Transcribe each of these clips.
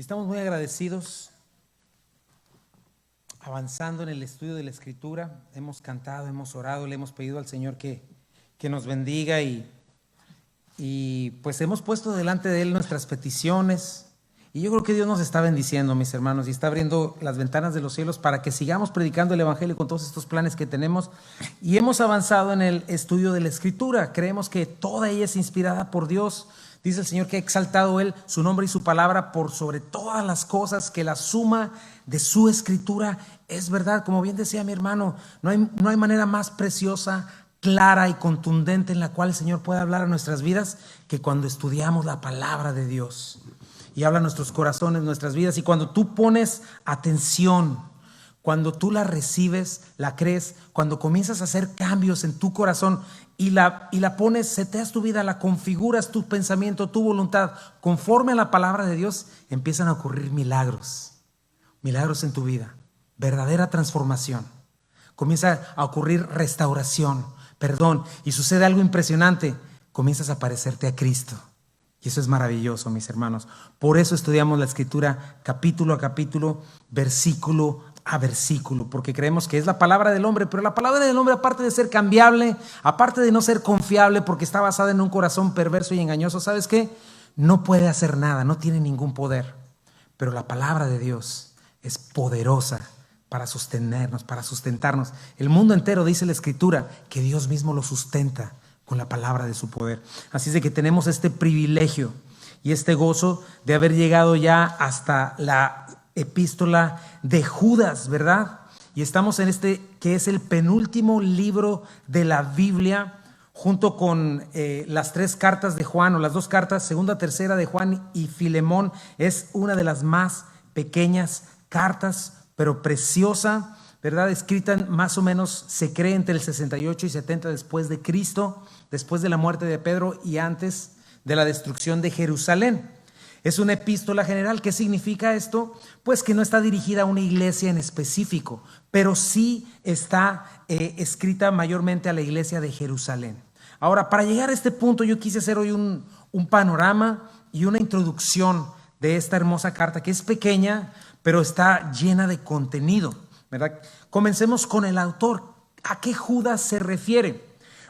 Y estamos muy agradecidos, avanzando en el estudio de la Escritura. Hemos cantado, hemos orado, le hemos pedido al Señor que nos bendiga y pues hemos puesto delante de Él nuestras peticiones. Y yo creo que Dios nos está bendiciendo, mis hermanos, y está abriendo las ventanas de los cielos para que sigamos predicando el Evangelio con todos estos planes que tenemos. Y hemos avanzado en el estudio de la Escritura. Creemos que toda ella es inspirada por Dios. Dice el Señor que ha exaltado Él su nombre y su palabra por sobre todas las cosas, que la suma de su Escritura es verdad. Como bien decía mi hermano, no hay manera más preciosa, clara y contundente en la cual el Señor puede hablar a nuestras vidas que cuando estudiamos la palabra de Dios. Y habla a nuestros corazones, nuestras vidas. Y cuando tú pones atención, cuando tú la recibes, la crees, cuando comienzas a hacer cambios en tu corazón y la pones, seteas tu vida, la configuras, tu pensamiento, tu voluntad, conforme a la palabra de Dios, empiezan a ocurrir milagros. Milagros en tu vida, verdadera transformación. Comienza a ocurrir restauración, perdón, y sucede algo impresionante. Comienzas a parecerte a Cristo. Y eso es maravilloso, mis hermanos. Por eso estudiamos la Escritura capítulo a capítulo, versículo a versículo, porque creemos que es la palabra del hombre, pero la palabra del hombre, aparte de ser cambiable, aparte de no ser confiable, porque está basada en un corazón perverso y engañoso, ¿sabes qué? No puede hacer nada, no tiene ningún poder. Pero la palabra de Dios es poderosa para sostenernos, para sustentarnos. El mundo entero, dice la Escritura, que Dios mismo lo sustenta con la palabra de su poder. Así es de que tenemos este privilegio y este gozo de haber llegado ya hasta la epístola de Judas, ¿verdad? Y estamos en este que es el penúltimo libro de la Biblia, junto con las tres cartas de Juan, o las dos cartas, segunda, tercera de Juan y Filemón. Es una de las más pequeñas cartas, pero preciosa, ¿verdad? Escrita más o menos, se cree, entre el 68 y 70 después de Cristo, después de la muerte de Pedro y antes de la destrucción de Jerusalén. Es una epístola general. ¿Qué significa esto? Pues que no está dirigida a una iglesia en específico, pero sí está escrita mayormente a la iglesia de Jerusalén. Ahora, para llegar a este punto, yo quise hacer hoy un panorama y una introducción de esta hermosa carta, que es pequeña, pero está llena de contenido, ¿verdad? Comencemos con el autor. ¿A qué Judas se refiere?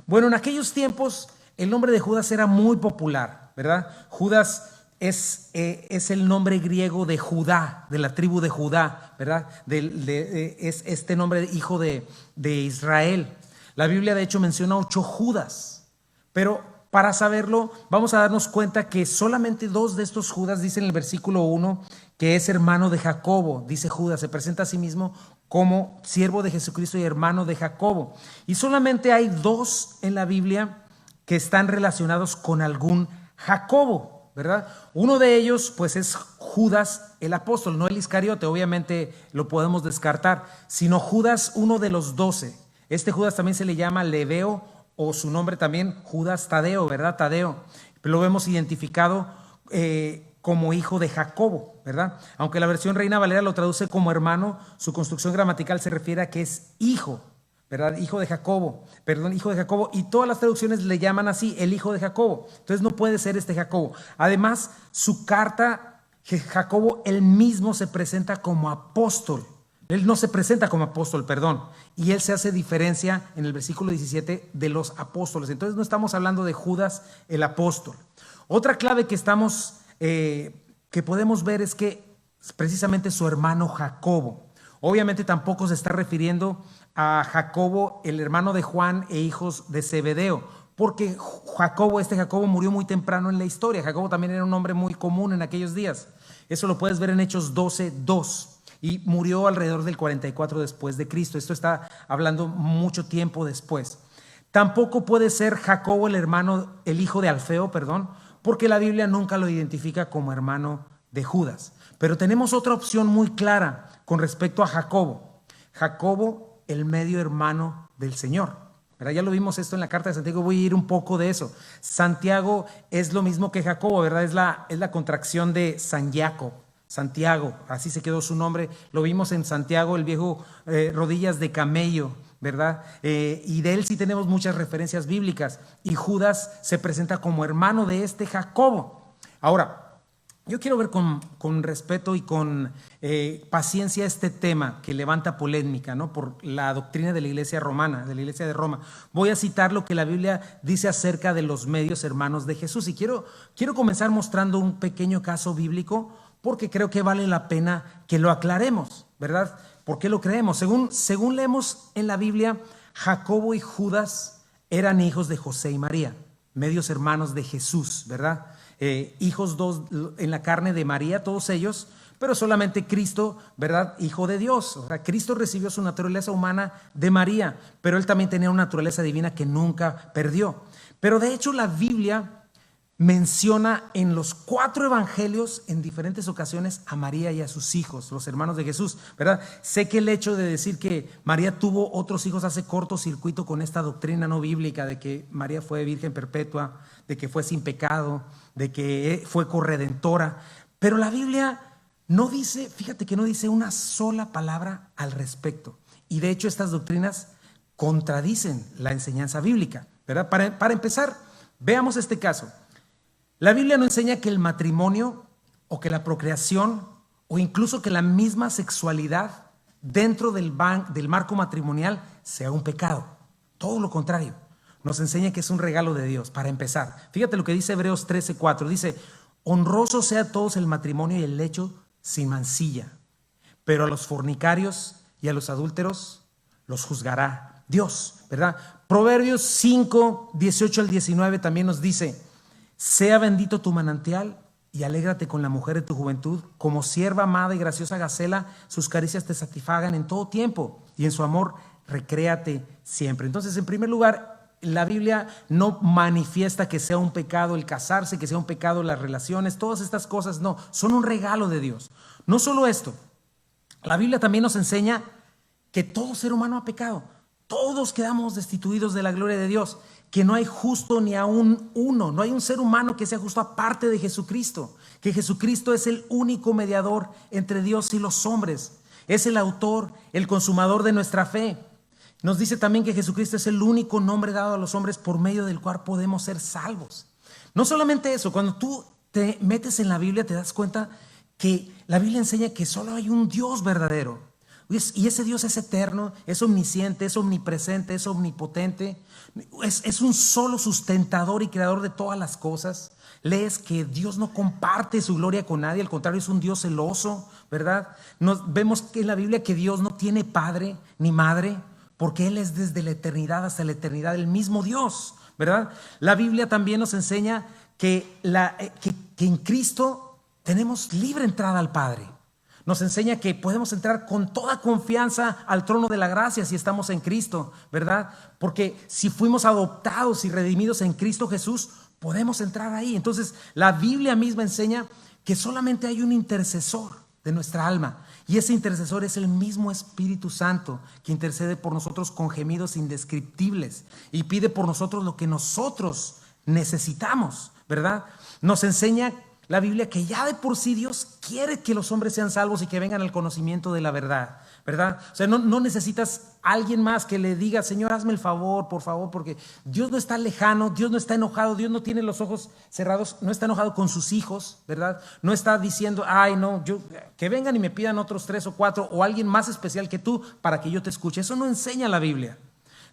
Bueno, en aquellos tiempos el nombre de Judas era muy popular, ¿verdad? Judas es el nombre griego de Judá, de la tribu de Judá, ¿verdad? Es este nombre de hijo de Israel. La Biblia de hecho menciona 8 Judas, pero para saberlo vamos a darnos cuenta que solamente 2 de estos Judas, dice en el versículo 1, que es hermano de Jacobo. Dice Judas, se presenta a sí mismo como siervo de Jesucristo y hermano de Jacobo. Y solamente hay 2 en la Biblia que están relacionados con algún Jacobo, ¿verdad? Uno de ellos pues es Judas el apóstol, no el Iscariote, obviamente lo podemos descartar, sino Judas, uno de los 12. Este Judas también se le llama Lebeo, o su nombre también Judas Tadeo, ¿verdad? Tadeo. Lo vemos identificado como hijo de Jacobo, ¿verdad? Aunque la versión Reina Valera lo traduce como hermano, su construcción gramatical se refiere a que es hijo, ¿verdad? Hijo de Jacobo, y todas las traducciones le llaman así, el hijo de Jacobo. Entonces no puede ser este Jacobo. Además, su carta, Jacobo él mismo se presenta como apóstol. Él no se presenta como apóstol, perdón, y él se hace diferencia en el versículo 17 de los apóstoles. Entonces no estamos hablando de Judas el apóstol. Otra clave que podemos ver es que precisamente su hermano Jacobo. Obviamente tampoco se está refiriendo a Jacobo, el hermano de Juan e hijos de Zebedeo, porque este Jacobo murió muy temprano en la historia. Jacobo también era un nombre muy común en aquellos días. Eso lo puedes ver en Hechos 12:2. Y murió alrededor del 44 después de Cristo. Esto está hablando mucho tiempo después. Tampoco puede ser Jacobo el hijo de Alfeo, porque la Biblia nunca lo identifica como hermano de Judas. Pero tenemos otra opción muy clara con respecto a Jacobo. Jacobo, el medio hermano del Señor, ¿verdad? Ya lo vimos esto en la carta de Santiago, voy a ir un poco de eso. Santiago es lo mismo que Jacobo, ¿verdad? Es la contracción de San Jacob. Santiago, así se quedó su nombre. Lo vimos en Santiago, el viejo rodillas de camello, ¿verdad? Y de él sí tenemos muchas referencias bíblicas. Y Judas se presenta como hermano de este Jacobo. Ahora, Yo quiero ver con respeto y con paciencia este tema que levanta polémica, ¿no? Por la doctrina de la Iglesia romana, de la Iglesia de Roma. Voy a citar lo que la Biblia dice acerca de los medios hermanos de Jesús. Y quiero comenzar mostrando un pequeño caso bíblico porque creo que vale la pena que lo aclaremos, ¿verdad? ¿Por qué lo creemos? Según leemos en la Biblia, Jacobo y Judas eran hijos de José y María, medios hermanos de Jesús, ¿verdad? Hijos dos en la carne de María, todos ellos, pero solamente Cristo, ¿verdad? Hijo de Dios. O sea, Cristo recibió su naturaleza humana de María, pero él también tenía una naturaleza divina que nunca perdió. Pero de hecho la Biblia menciona en los 4 evangelios en diferentes ocasiones a María y a sus hijos, los hermanos de Jesús, ¿verdad? Sé que el hecho de decir que María tuvo otros hijos hace cortocircuito con esta doctrina no bíblica de que María fue virgen perpetua, de que fue sin pecado, de que fue corredentora, pero la Biblia no dice, fíjate que no dice una sola palabra al respecto, y de hecho estas doctrinas contradicen la enseñanza bíblica, ¿verdad? Para empezar, veamos este caso. La Biblia no enseña que el matrimonio o que la procreación o incluso que la misma sexualidad dentro del marco matrimonial sea un pecado. Todo lo contrario. Nos enseña que es un regalo de Dios, para empezar. Fíjate lo que dice Hebreos 13:4. Dice, honroso sea a todos el matrimonio y el lecho sin mancilla, pero a los fornicarios y a los adúlteros los juzgará Dios, ¿verdad? Proverbios 5:18 al 19 también nos dice, sea bendito tu manantial y alégrate con la mujer de tu juventud, como sierva amada y graciosa gacela, sus caricias te satisfagan en todo tiempo y en su amor recréate siempre. Entonces, en primer lugar, la Biblia no manifiesta que sea un pecado el casarse, que sea un pecado las relaciones, todas estas cosas, no, son un regalo de Dios. No solo esto, la Biblia también nos enseña que todo ser humano ha pecado, todos quedamos destituidos de la gloria de Dios, que no hay justo ni aún uno, no hay un ser humano que sea justo aparte de Jesucristo, que Jesucristo es el único mediador entre Dios y los hombres, es el autor, el consumador de nuestra fe. Nos dice también que Jesucristo es el único nombre dado a los hombres por medio del cual podemos ser salvos. No solamente eso, cuando tú te metes en la Biblia te das cuenta que la Biblia enseña que solo hay un Dios verdadero. Y ese Dios es eterno, es omnisciente, es omnipresente, es omnipotente, es un solo sustentador y creador de todas las cosas. Lees que Dios no comparte su gloria con nadie, al contrario, es un Dios celoso, ¿verdad? Vemos que en la Biblia que Dios no tiene padre ni madre, porque Él es desde la eternidad hasta la eternidad el mismo Dios, ¿verdad? La Biblia también nos enseña que en Cristo tenemos libre entrada al Padre. Nos enseña que podemos entrar con toda confianza al trono de la gracia si estamos en Cristo, ¿verdad? Porque si fuimos adoptados y redimidos en Cristo Jesús, podemos entrar ahí. Entonces, la Biblia misma enseña que solamente hay un intercesor de nuestra alma, y ese intercesor es el mismo Espíritu Santo que intercede por nosotros con gemidos indescriptibles y pide por nosotros lo que nosotros necesitamos, ¿verdad? Nos enseña la Biblia que ya de por sí Dios quiere que los hombres sean salvos y que vengan al conocimiento de la verdad, ¿verdad? O sea, no necesitas a alguien más que le diga, Señor, hazme el favor, por favor, porque Dios no está lejano, Dios no está enojado, Dios no tiene los ojos cerrados, no está enojado con sus hijos, ¿verdad? No está diciendo, ay, no, que vengan y me pidan otros 3 o 4 o alguien más especial que tú para que yo te escuche. Eso no enseña la Biblia.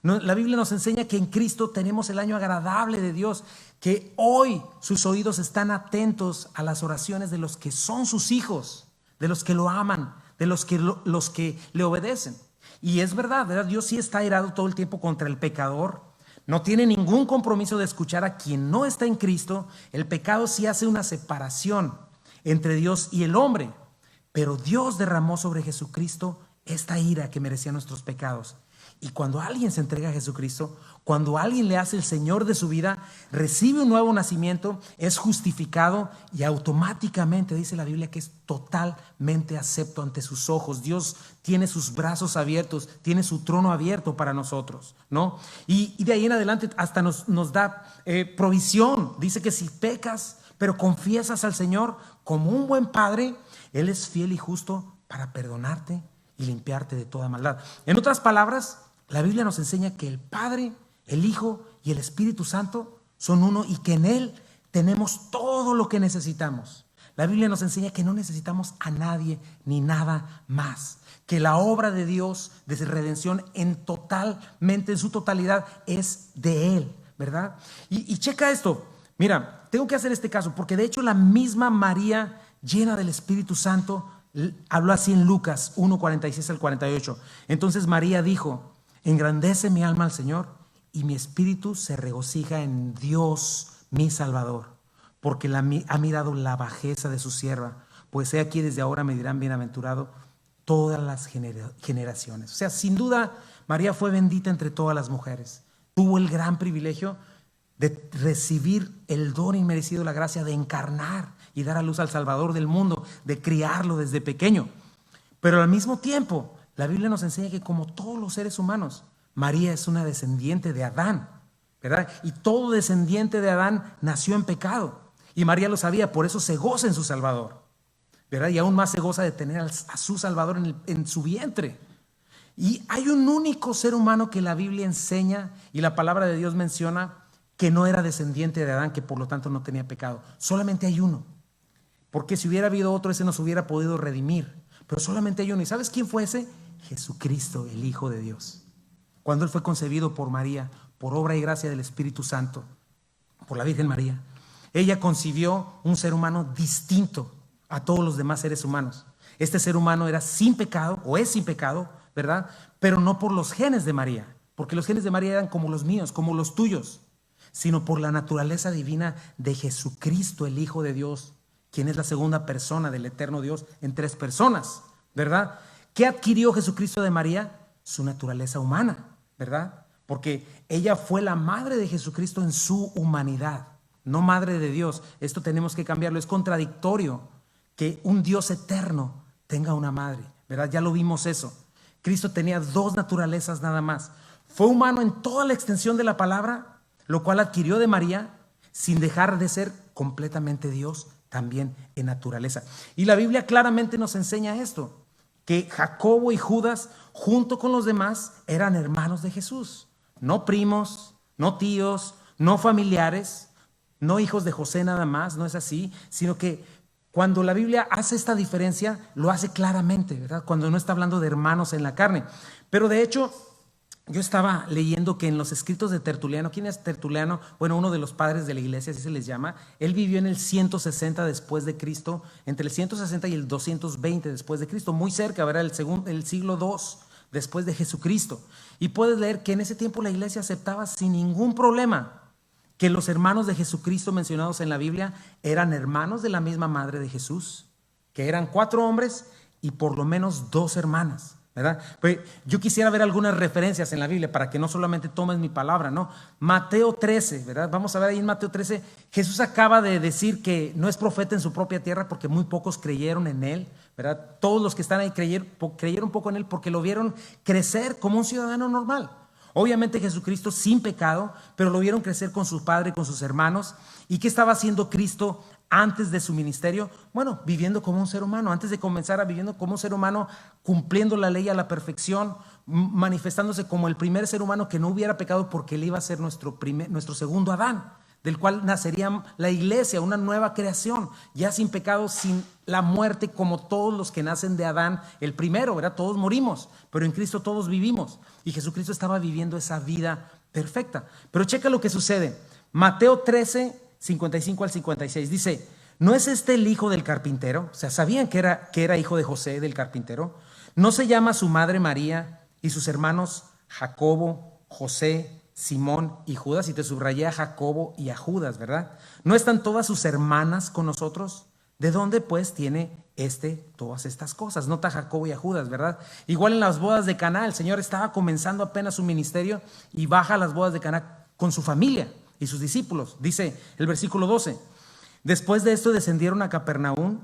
No, la Biblia nos enseña que en Cristo tenemos el año agradable de Dios, que hoy sus oídos están atentos a las oraciones de los que son sus hijos, de los que lo aman, de los que le obedecen. Y es verdad, ¿verdad? Dios sí está airado todo el tiempo contra el pecador, no tiene ningún compromiso de escuchar a quien no está en Cristo. El pecado sí hace una separación entre Dios y el hombre, pero Dios derramó sobre Jesucristo esta ira que merecía nuestros pecados. Y cuando alguien se entrega a Jesucristo, cuando alguien le hace el Señor de su vida, recibe un nuevo nacimiento, es justificado y automáticamente dice la Biblia que es totalmente acepto ante sus ojos. Dios tiene sus brazos abiertos, tiene su trono abierto para nosotros, ¿no? Y de ahí en adelante hasta nos da provisión. Dice que si pecas, pero confiesas al Señor como un buen padre, Él es fiel y justo para perdonarte y limpiarte de toda maldad. En otras palabras, la Biblia nos enseña que el Padre, el Hijo y el Espíritu Santo son uno y que en Él tenemos todo lo que necesitamos. La Biblia nos enseña que no necesitamos a nadie ni nada más, que la obra de Dios de redención en su totalidad es de Él, ¿verdad? Y checa esto, mira, tengo que hacer este caso porque de hecho la misma María llena del Espíritu Santo habló así en Lucas 1:46 al 48. Entonces María dijo: engrandece mi alma al Señor y mi espíritu se regocija en Dios mi Salvador, porque ha mirado la bajeza de su sierva, pues he aquí desde ahora me dirán bienaventurado todas las generaciones. O sea, sin duda María fue bendita entre todas las mujeres. Tuvo el gran privilegio de recibir el don inmerecido, la gracia de encarnar y dar a luz al Salvador del mundo, de criarlo desde pequeño. Pero al mismo tiempo, la Biblia nos enseña que como todos los seres humanos, María es una descendiente de Adán, ¿verdad? Y todo descendiente de Adán nació en pecado. Y María lo sabía, por eso se goza en su Salvador, ¿verdad? Y aún más se goza de tener a su Salvador en su vientre. Y hay un único ser humano que la Biblia enseña y la palabra de Dios menciona que no era descendiente de Adán, que por lo tanto no tenía pecado. Solamente hay uno. Porque si hubiera habido otro, ese nos hubiera podido redimir. Pero solamente hay uno. ¿Y sabes quién fue ese? Jesucristo, el Hijo de Dios. Cuando Él fue concebido por María, por obra y gracia del Espíritu Santo, por la Virgen María, ella concibió un ser humano distinto a todos los demás seres humanos. Este ser humano era sin pecado, o es sin pecado, ¿verdad? Pero no por los genes de María, porque los genes de María eran como los míos, como los tuyos, sino por la naturaleza divina de Jesucristo, el Hijo de Dios, quien es la segunda persona del eterno Dios en tres personas, ¿verdad? ¿Qué adquirió Jesucristo de María? Su naturaleza humana, ¿verdad? Porque ella fue la madre de Jesucristo en su humanidad, no madre de Dios. Esto tenemos que cambiarlo. Es contradictorio que un Dios eterno tenga una madre, ¿verdad? Ya lo vimos eso. Cristo tenía dos naturalezas nada más. Fue humano en toda la extensión de la palabra, lo cual adquirió de María, sin dejar de ser completamente Dios también en naturaleza. Y la Biblia claramente nos enseña esto, que Jacobo y Judas, junto con los demás, eran hermanos de Jesús. No primos, no tíos, no familiares, no hijos de José nada más, no es así, sino que cuando la Biblia hace esta diferencia, lo hace claramente, ¿verdad? Cuando no está hablando de hermanos en la carne. Pero de hecho, yo estaba leyendo que en los escritos de Tertuliano, ¿quién es Tertuliano? Bueno, uno de los padres de la iglesia, así se les llama. Él vivió en el 160 después de Cristo, entre el 160 y el 220 después de Cristo, muy cerca, ¿verdad? El siglo II después de Jesucristo. Y puedes leer que en ese tiempo la iglesia aceptaba sin ningún problema que los hermanos de Jesucristo mencionados en la Biblia eran hermanos de la misma madre de Jesús, que eran 4 hombres y por lo menos 2 hermanas, ¿verdad? Pero yo quisiera ver algunas referencias en la Biblia para que no solamente tomes mi palabra, ¿no? Mateo 13, ¿verdad? Vamos a ver ahí en Mateo 13, Jesús acaba de decir que no es profeta en su propia tierra porque muy pocos creyeron en él, ¿verdad? Todos los que están ahí creyeron poco en él porque lo vieron crecer como un ciudadano normal. Obviamente Jesucristo sin pecado, pero lo vieron crecer con su padre, con sus hermanos. ¿Y qué estaba haciendo Cristo antes de su ministerio? Bueno, viviendo como un ser humano, antes de comenzar a viviendo como un ser humano, cumpliendo la ley a la perfección, manifestándose como el primer ser humano que no hubiera pecado porque él iba a ser nuestro segundo Adán, del cual nacería la iglesia, una nueva creación, ya sin pecado, sin la muerte, como todos los que nacen de Adán, el primero, ¿verdad? Todos morimos, pero en Cristo todos vivimos. Y Jesucristo estaba viviendo esa vida perfecta. Pero checa lo que sucede. Mateo 13, 55 al 56, dice: ¿no es este el hijo del carpintero? O sea, ¿sabían que era hijo de José, del carpintero? ¿No se llama su madre María y sus hermanos Jacobo, José, Simón y Judas? Y te subrayé a Jacobo y a Judas, ¿verdad? ¿No están todas sus hermanas con nosotros? ¿De dónde pues tiene todas estas cosas? Nota a Jacobo y a Judas, ¿verdad? Igual en las bodas de Caná, el Señor estaba comenzando apenas su ministerio y baja a las bodas de Caná con su familia y sus discípulos. Dice el versículo 12: después de esto descendieron a Capernaum,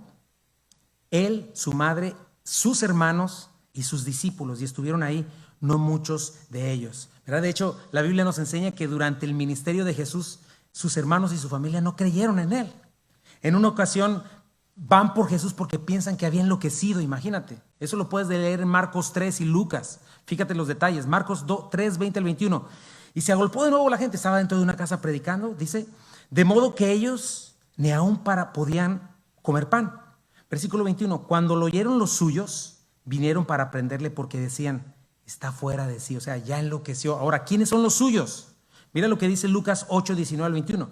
él, su madre, sus hermanos y sus discípulos, y estuvieron ahí no muchos de ellos, ¿verdad? De hecho, la Biblia nos enseña que durante el ministerio de Jesús, sus hermanos y su familia no creyeron en él. En una ocasión van por Jesús porque piensan que había enloquecido, imagínate. Eso lo puedes leer en Marcos 3 y Lucas. Fíjate los detalles, Marcos 3, 20 al 21. Y se agolpó de nuevo la gente, estaba dentro de una casa predicando, dice, de modo que ellos ni aún podían comer pan. Versículo 21, cuando lo oyeron los suyos, vinieron para prenderle porque decían, está fuera de sí, o sea, ya enloqueció. Ahora, ¿quiénes son los suyos? Mira lo que dice Lucas 8, 19 al 21.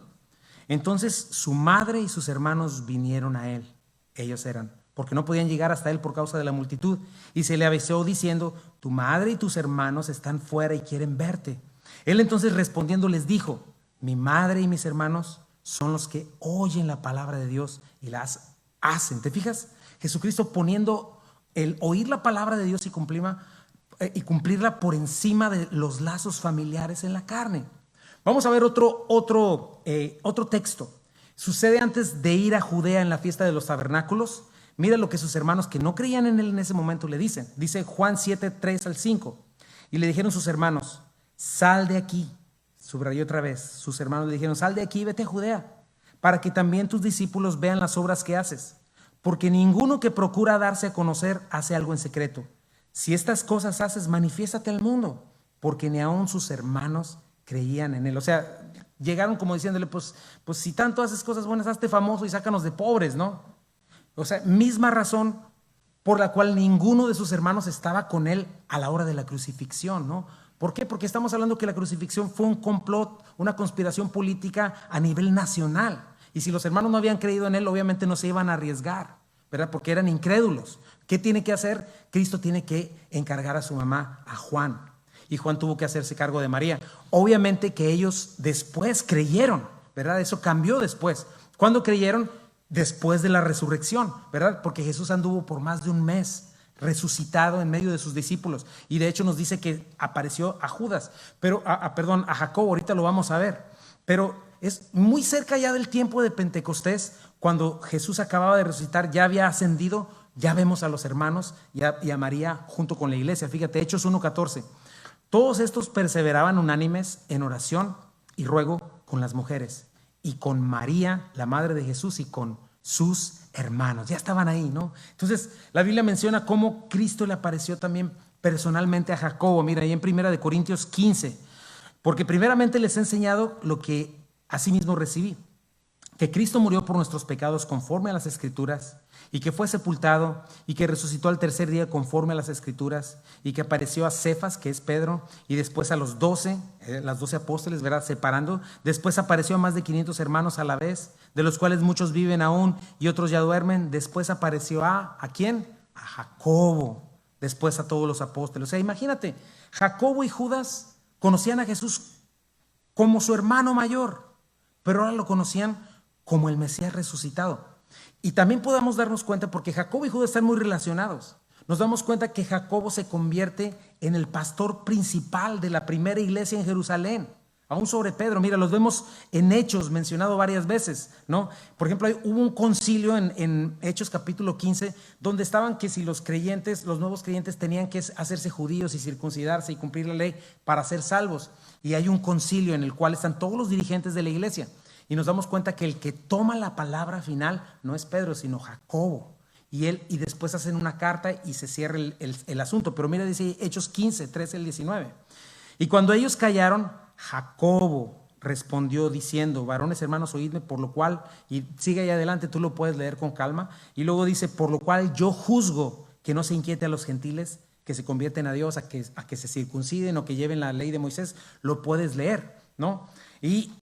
Entonces su madre y sus hermanos vinieron a él. Ellos eran, porque no podían llegar hasta él por causa de la multitud. Y se le avisó diciendo, tu madre y tus hermanos están fuera y quieren verte. Él entonces respondiendo les dijo, mi madre y mis hermanos son los que oyen la palabra de Dios y las hacen. ¿Te fijas? Jesucristo poniendo el oír la palabra de Dios y cumplirla por encima de los lazos familiares en la carne. Vamos a ver otro texto. Sucede antes de ir a Judea en la fiesta de los tabernáculos. Mira lo que sus hermanos que no creían en él en ese momento le dicen. Dice Juan 7, 3 al 5. Y le dijeron sus hermanos, sal de aquí. Subrayó otra vez. Sus hermanos le dijeron, sal de aquí y vete a Judea, para que también tus discípulos vean las obras que haces. Porque ninguno que procura darse a conocer hace algo en secreto. Si estas cosas haces, manifiéstate al mundo, porque ni aun sus hermanos creían en él. O sea, llegaron como diciéndole, pues si tanto haces cosas buenas, hazte famoso y sácanos de pobres, ¿no? O sea, misma razón por la cual ninguno de sus hermanos estaba con él a la hora de la crucifixión, ¿no? ¿Por qué? Porque estamos hablando que la crucifixión fue un complot, una conspiración política a nivel nacional. Y si los hermanos no habían creído en él, obviamente no se iban a arriesgar, ¿verdad? Porque eran incrédulos. ¿Qué tiene que hacer? Cristo tiene que encargar a su mamá, a Juan. Y Juan tuvo que hacerse cargo de María. Obviamente que ellos después creyeron, ¿verdad? Eso cambió después. ¿Cuándo creyeron? Después de la resurrección, ¿verdad? Porque Jesús anduvo por más de un mes resucitado en medio de sus discípulos. Y de hecho nos dice que apareció a Judas, a Jacobo, ahorita lo vamos a ver. Pero es muy cerca ya del tiempo de Pentecostés, cuando Jesús acababa de resucitar, ya había ascendido, ya vemos a los hermanos y a María junto con la iglesia. Fíjate, Hechos 1:14. Todos estos perseveraban unánimes en oración y ruego con las mujeres y con María, la madre de Jesús, y con sus hermanos. Ya estaban ahí, ¿no? Entonces, la Biblia menciona cómo Cristo le apareció también personalmente a Jacobo. Mira, ahí en 1 Corintios 15. Porque primeramente les he enseñado lo que asimismo recibí, que Cristo murió por nuestros pecados conforme a las Escrituras, y que fue sepultado, y que resucitó al tercer día conforme a las Escrituras, y que apareció a Cefas, que es Pedro, y después a los 12, las 12 apóstoles, ¿verdad? Separando. Después apareció a más de 500 hermanos a la vez, de los cuales muchos viven aún y otros ya duermen. Después apareció ¿a quién? A Jacobo. Después a todos los apóstoles. O sea, imagínate, Jacobo y Judas conocían a Jesús como su hermano mayor, pero ahora lo conocían como el Mesías resucitado. Y también podemos darnos cuenta, porque Jacobo y Judas están muy relacionados, nos damos cuenta que Jacobo se convierte en el pastor principal de la primera iglesia en Jerusalén, aún sobre Pedro. Mira, los vemos en Hechos, mencionado varias veces, ¿no? Por ejemplo, hubo un concilio en Hechos capítulo 15, donde estaban que si los nuevos creyentes tenían que hacerse judíos y circuncidarse y cumplir la ley para ser salvos. Y hay un concilio en el cual están todos los dirigentes de la iglesia. Y nos damos cuenta que el que toma la palabra final no es Pedro, sino Jacobo. Y después hacen una carta y se cierra el asunto. Pero mira, dice Hechos 15, 13 al 19. Y cuando ellos callaron, Jacobo respondió diciendo, varones hermanos, oídme, por lo cual, y sigue ahí adelante, tú lo puedes leer con calma. Y luego dice, por lo cual yo juzgo que no se inquiete a los gentiles, que se convierten a Dios, a que se circunciden o que lleven la ley de Moisés. Lo puedes leer, ¿no? Y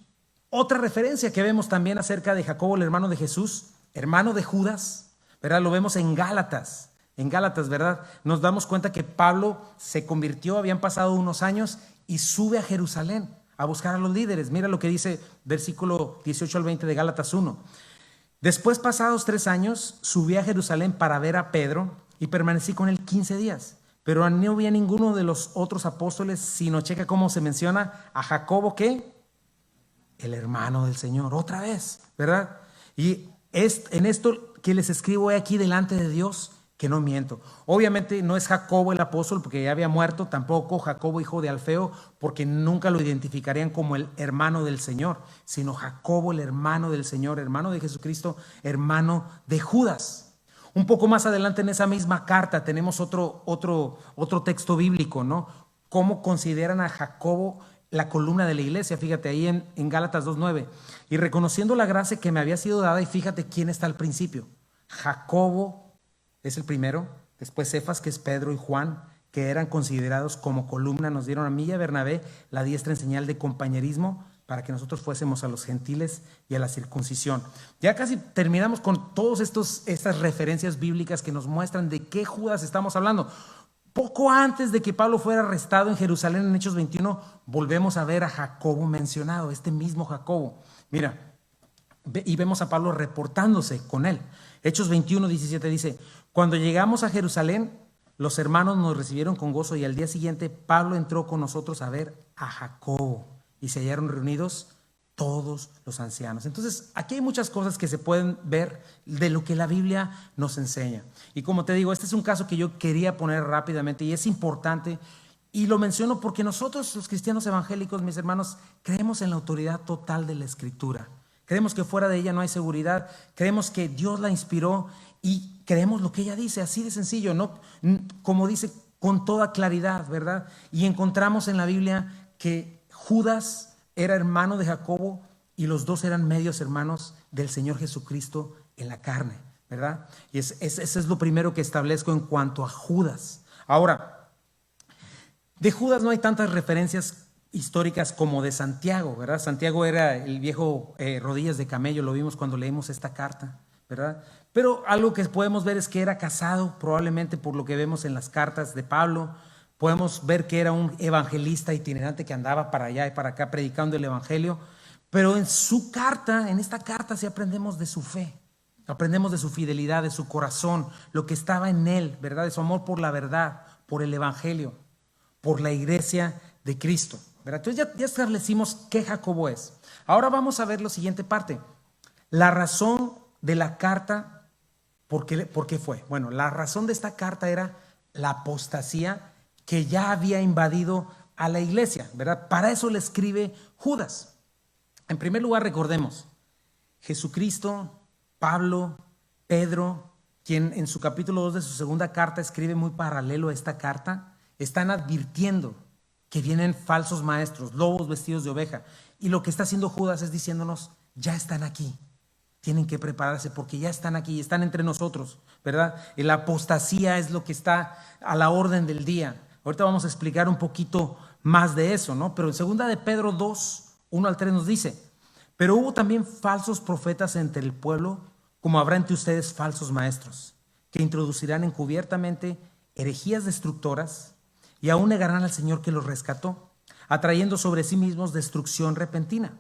otra referencia que vemos también acerca de Jacobo, el hermano de Jesús, hermano de Judas, ¿verdad? Lo vemos en Gálatas, ¿verdad? Nos damos cuenta que Pablo se convirtió, habían pasado unos años y sube a Jerusalén a buscar a los líderes. Mira lo que dice versículo 18 al 20 de Gálatas 1. Después, pasados 3 años, subí a Jerusalén para ver a Pedro y permanecí con él 15 días. Pero no había ninguno de los otros apóstoles, sino checa cómo se menciona a Jacobo, ¿qué? El hermano del Señor, otra vez, ¿verdad? Y en esto que les escribo aquí delante de Dios, que no miento. Obviamente no es Jacobo el apóstol, porque ya había muerto, tampoco Jacobo hijo de Alfeo, porque nunca lo identificarían como el hermano del Señor, sino Jacobo el hermano del Señor, hermano de Jesucristo, hermano de Judas. Un poco más adelante en esa misma carta tenemos otro texto bíblico, ¿no? Cómo consideran a Jacobo la columna de la iglesia. Fíjate ahí en Gálatas 2:9. Y reconociendo la gracia que me había sido dada, y fíjate quién está al principio. Jacobo es el primero, después Cefas, que es Pedro, y Juan, que eran considerados como columna, nos dieron a mí y a Bernabé la diestra en señal de compañerismo para que nosotros fuésemos a los gentiles y a la circuncisión. Ya casi terminamos con todas estas referencias bíblicas que nos muestran de qué Judas estamos hablando. Poco antes de que Pablo fuera arrestado en Jerusalén en Hechos 21, volvemos a ver a Jacobo mencionado, este mismo Jacobo. Mira, y vemos a Pablo reportándose con él. Hechos 21, 17 dice: cuando llegamos a Jerusalén, los hermanos nos recibieron con gozo, y al día siguiente Pablo entró con nosotros a ver a Jacobo, y se hallaron reunidos todos los ancianos. Entonces, aquí hay muchas cosas que se pueden ver de lo que la Biblia nos enseña. Y como te digo, este es un caso que yo quería poner rápidamente, y es importante, y lo menciono porque nosotros, los cristianos evangélicos, mis hermanos, creemos en la autoridad total de la Escritura. Creemos que fuera de ella no hay seguridad. Creemos que Dios la inspiró y creemos lo que ella dice, así de sencillo, ¿no? Como dice, con toda claridad, ¿verdad? Y encontramos en la Biblia que Judas era hermano de Jacobo y los dos eran medios hermanos del Señor Jesucristo en la carne, ¿verdad? Y eso es lo primero que establezco en cuanto a Judas. Ahora, de Judas no hay tantas referencias históricas como de Santiago, ¿verdad? Santiago era el viejo rodillas de camello, lo vimos cuando leímos esta carta, ¿verdad? Pero algo que podemos ver es que era casado, probablemente por lo que vemos en las cartas de Pablo. Podemos ver que era un evangelista itinerante que andaba para allá y para acá predicando el evangelio. Pero en su carta, en esta carta, sí aprendemos de su fe, aprendemos de su fidelidad, de su corazón, lo que estaba en él, ¿verdad? De su amor por la verdad, por el evangelio, por la iglesia de Cristo, ¿verdad? Entonces ya establecimos qué Jacobo es. Ahora vamos a ver la siguiente parte. La razón de la carta, ¿por qué fue? Bueno, la razón de esta carta era la apostasía que ya había invadido a la iglesia, ¿verdad? Para eso le escribe Judas. En primer lugar, recordemos, Jesucristo, Pablo, Pedro, quien en su capítulo 2 de su segunda carta escribe muy paralelo a esta carta, están advirtiendo que vienen falsos maestros, lobos vestidos de oveja. Y lo que está haciendo Judas es diciéndonos, ya están aquí. Tienen que prepararse porque ya están aquí, están entre nosotros, ¿verdad? Y la apostasía es lo que está a la orden del día. Ahorita vamos a explicar un poquito más de eso, ¿no? Pero en segunda de Pedro 2, 1 al 3 nos dice: pero hubo también falsos profetas entre el pueblo, como habrá entre ustedes falsos maestros, que introducirán encubiertamente herejías destructoras y aún negarán al Señor que los rescató, atrayendo sobre sí mismos destrucción repentina.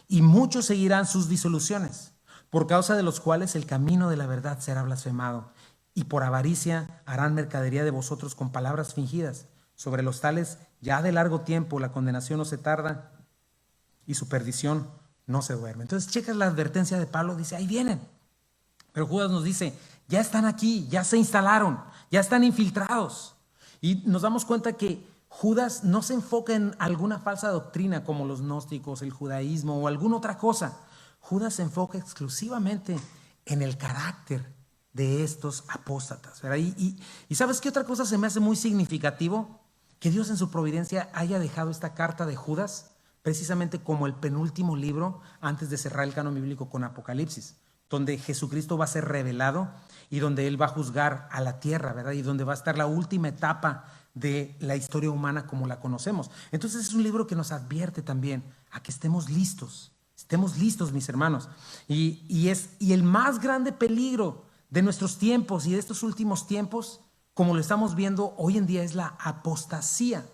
Y muchos seguirán sus disoluciones, por causa de los cuales el camino de la verdad será blasfemado, y por avaricia harán mercadería de vosotros con palabras fingidas. Sobre los tales, ya de largo tiempo, la condenación no se tarda y su perdición no se duerme. Entonces, checas la advertencia de Pablo, dice, ahí vienen. Pero Judas nos dice, ya están aquí, ya se instalaron, ya están infiltrados. Y nos damos cuenta que Judas no se enfoca en alguna falsa doctrina como los gnósticos, el judaísmo o alguna otra cosa. Judas se enfoca exclusivamente en el carácter de estos apóstatas, ¿verdad? Y ¿sabes qué otra cosa se me hace muy significativo? Que Dios en su providencia haya dejado esta carta de Judas precisamente como el penúltimo libro antes de cerrar el canon bíblico con Apocalipsis, donde Jesucristo va a ser revelado y donde Él va a juzgar a la tierra, ¿verdad? Y donde va a estar la última etapa de la historia humana como la conocemos. Entonces es un libro que nos advierte también a que estemos listos, mis hermanos. Y el más grande peligro de nuestros tiempos y de estos últimos tiempos, como lo estamos viendo hoy en día, es la apostasía.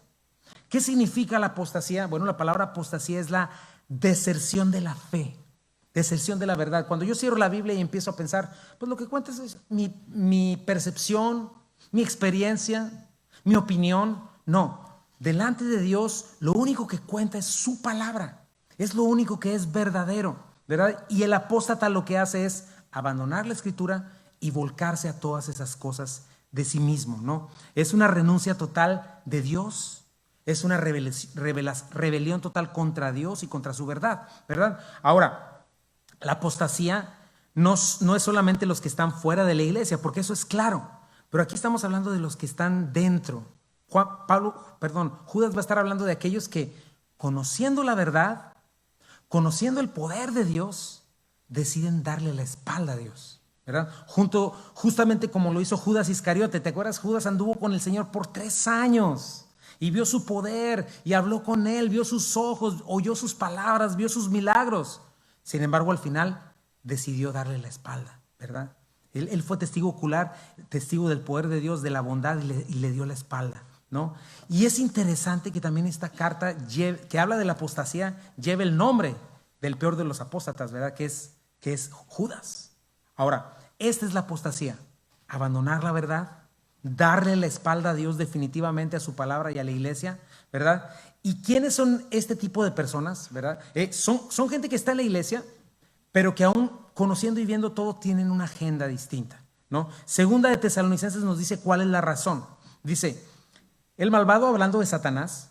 ¿Qué significa la apostasía? Bueno, la palabra apostasía es la deserción de la fe, deserción de la verdad. Cuando yo cierro la Biblia y empiezo a pensar, pues lo que cuenta es mi percepción, mi experiencia, mi opinión. No, delante de Dios lo único que cuenta es su palabra, es lo único que es verdadero, ¿verdad? Y el apóstata lo que hace es abandonar la escritura y volcarse a todas esas cosas de sí mismo, ¿no? Es una renuncia total de Dios. Es una rebelión total contra Dios y contra su verdad, ¿verdad? Ahora, la apostasía no es solamente los que están fuera de la iglesia, porque eso es claro, pero aquí estamos hablando de los que están dentro. Judas va a estar hablando de aquellos que, conociendo la verdad, conociendo el poder de Dios, deciden darle la espalda a Dios. ¿verdad? Justamente como lo hizo Judas Iscariote. ¿Te acuerdas? Judas anduvo con el Señor por 3 años y vio su poder y habló con Él, vio sus ojos, oyó sus palabras, vio sus milagros. Sin embargo, al final decidió darle la espalda, ¿verdad? Él fue testigo ocular, testigo del poder de Dios, de la bondad, y le dio la espalda, ¿no? Y es interesante que también esta carta que habla de la apostasía lleve el nombre del peor de los apóstatas, ¿verdad? Que es Judas. Ahora, esta es la apostasía: abandonar la verdad, darle la espalda a Dios definitivamente, a su palabra y a la iglesia, ¿verdad? ¿Y quiénes son este tipo de personas, verdad? Son gente que está en la iglesia, pero que aún conociendo y viendo todo tienen una agenda distinta, ¿no? Segunda de Tesalonicenses nos dice cuál es la razón. Dice: el malvado, hablando de Satanás,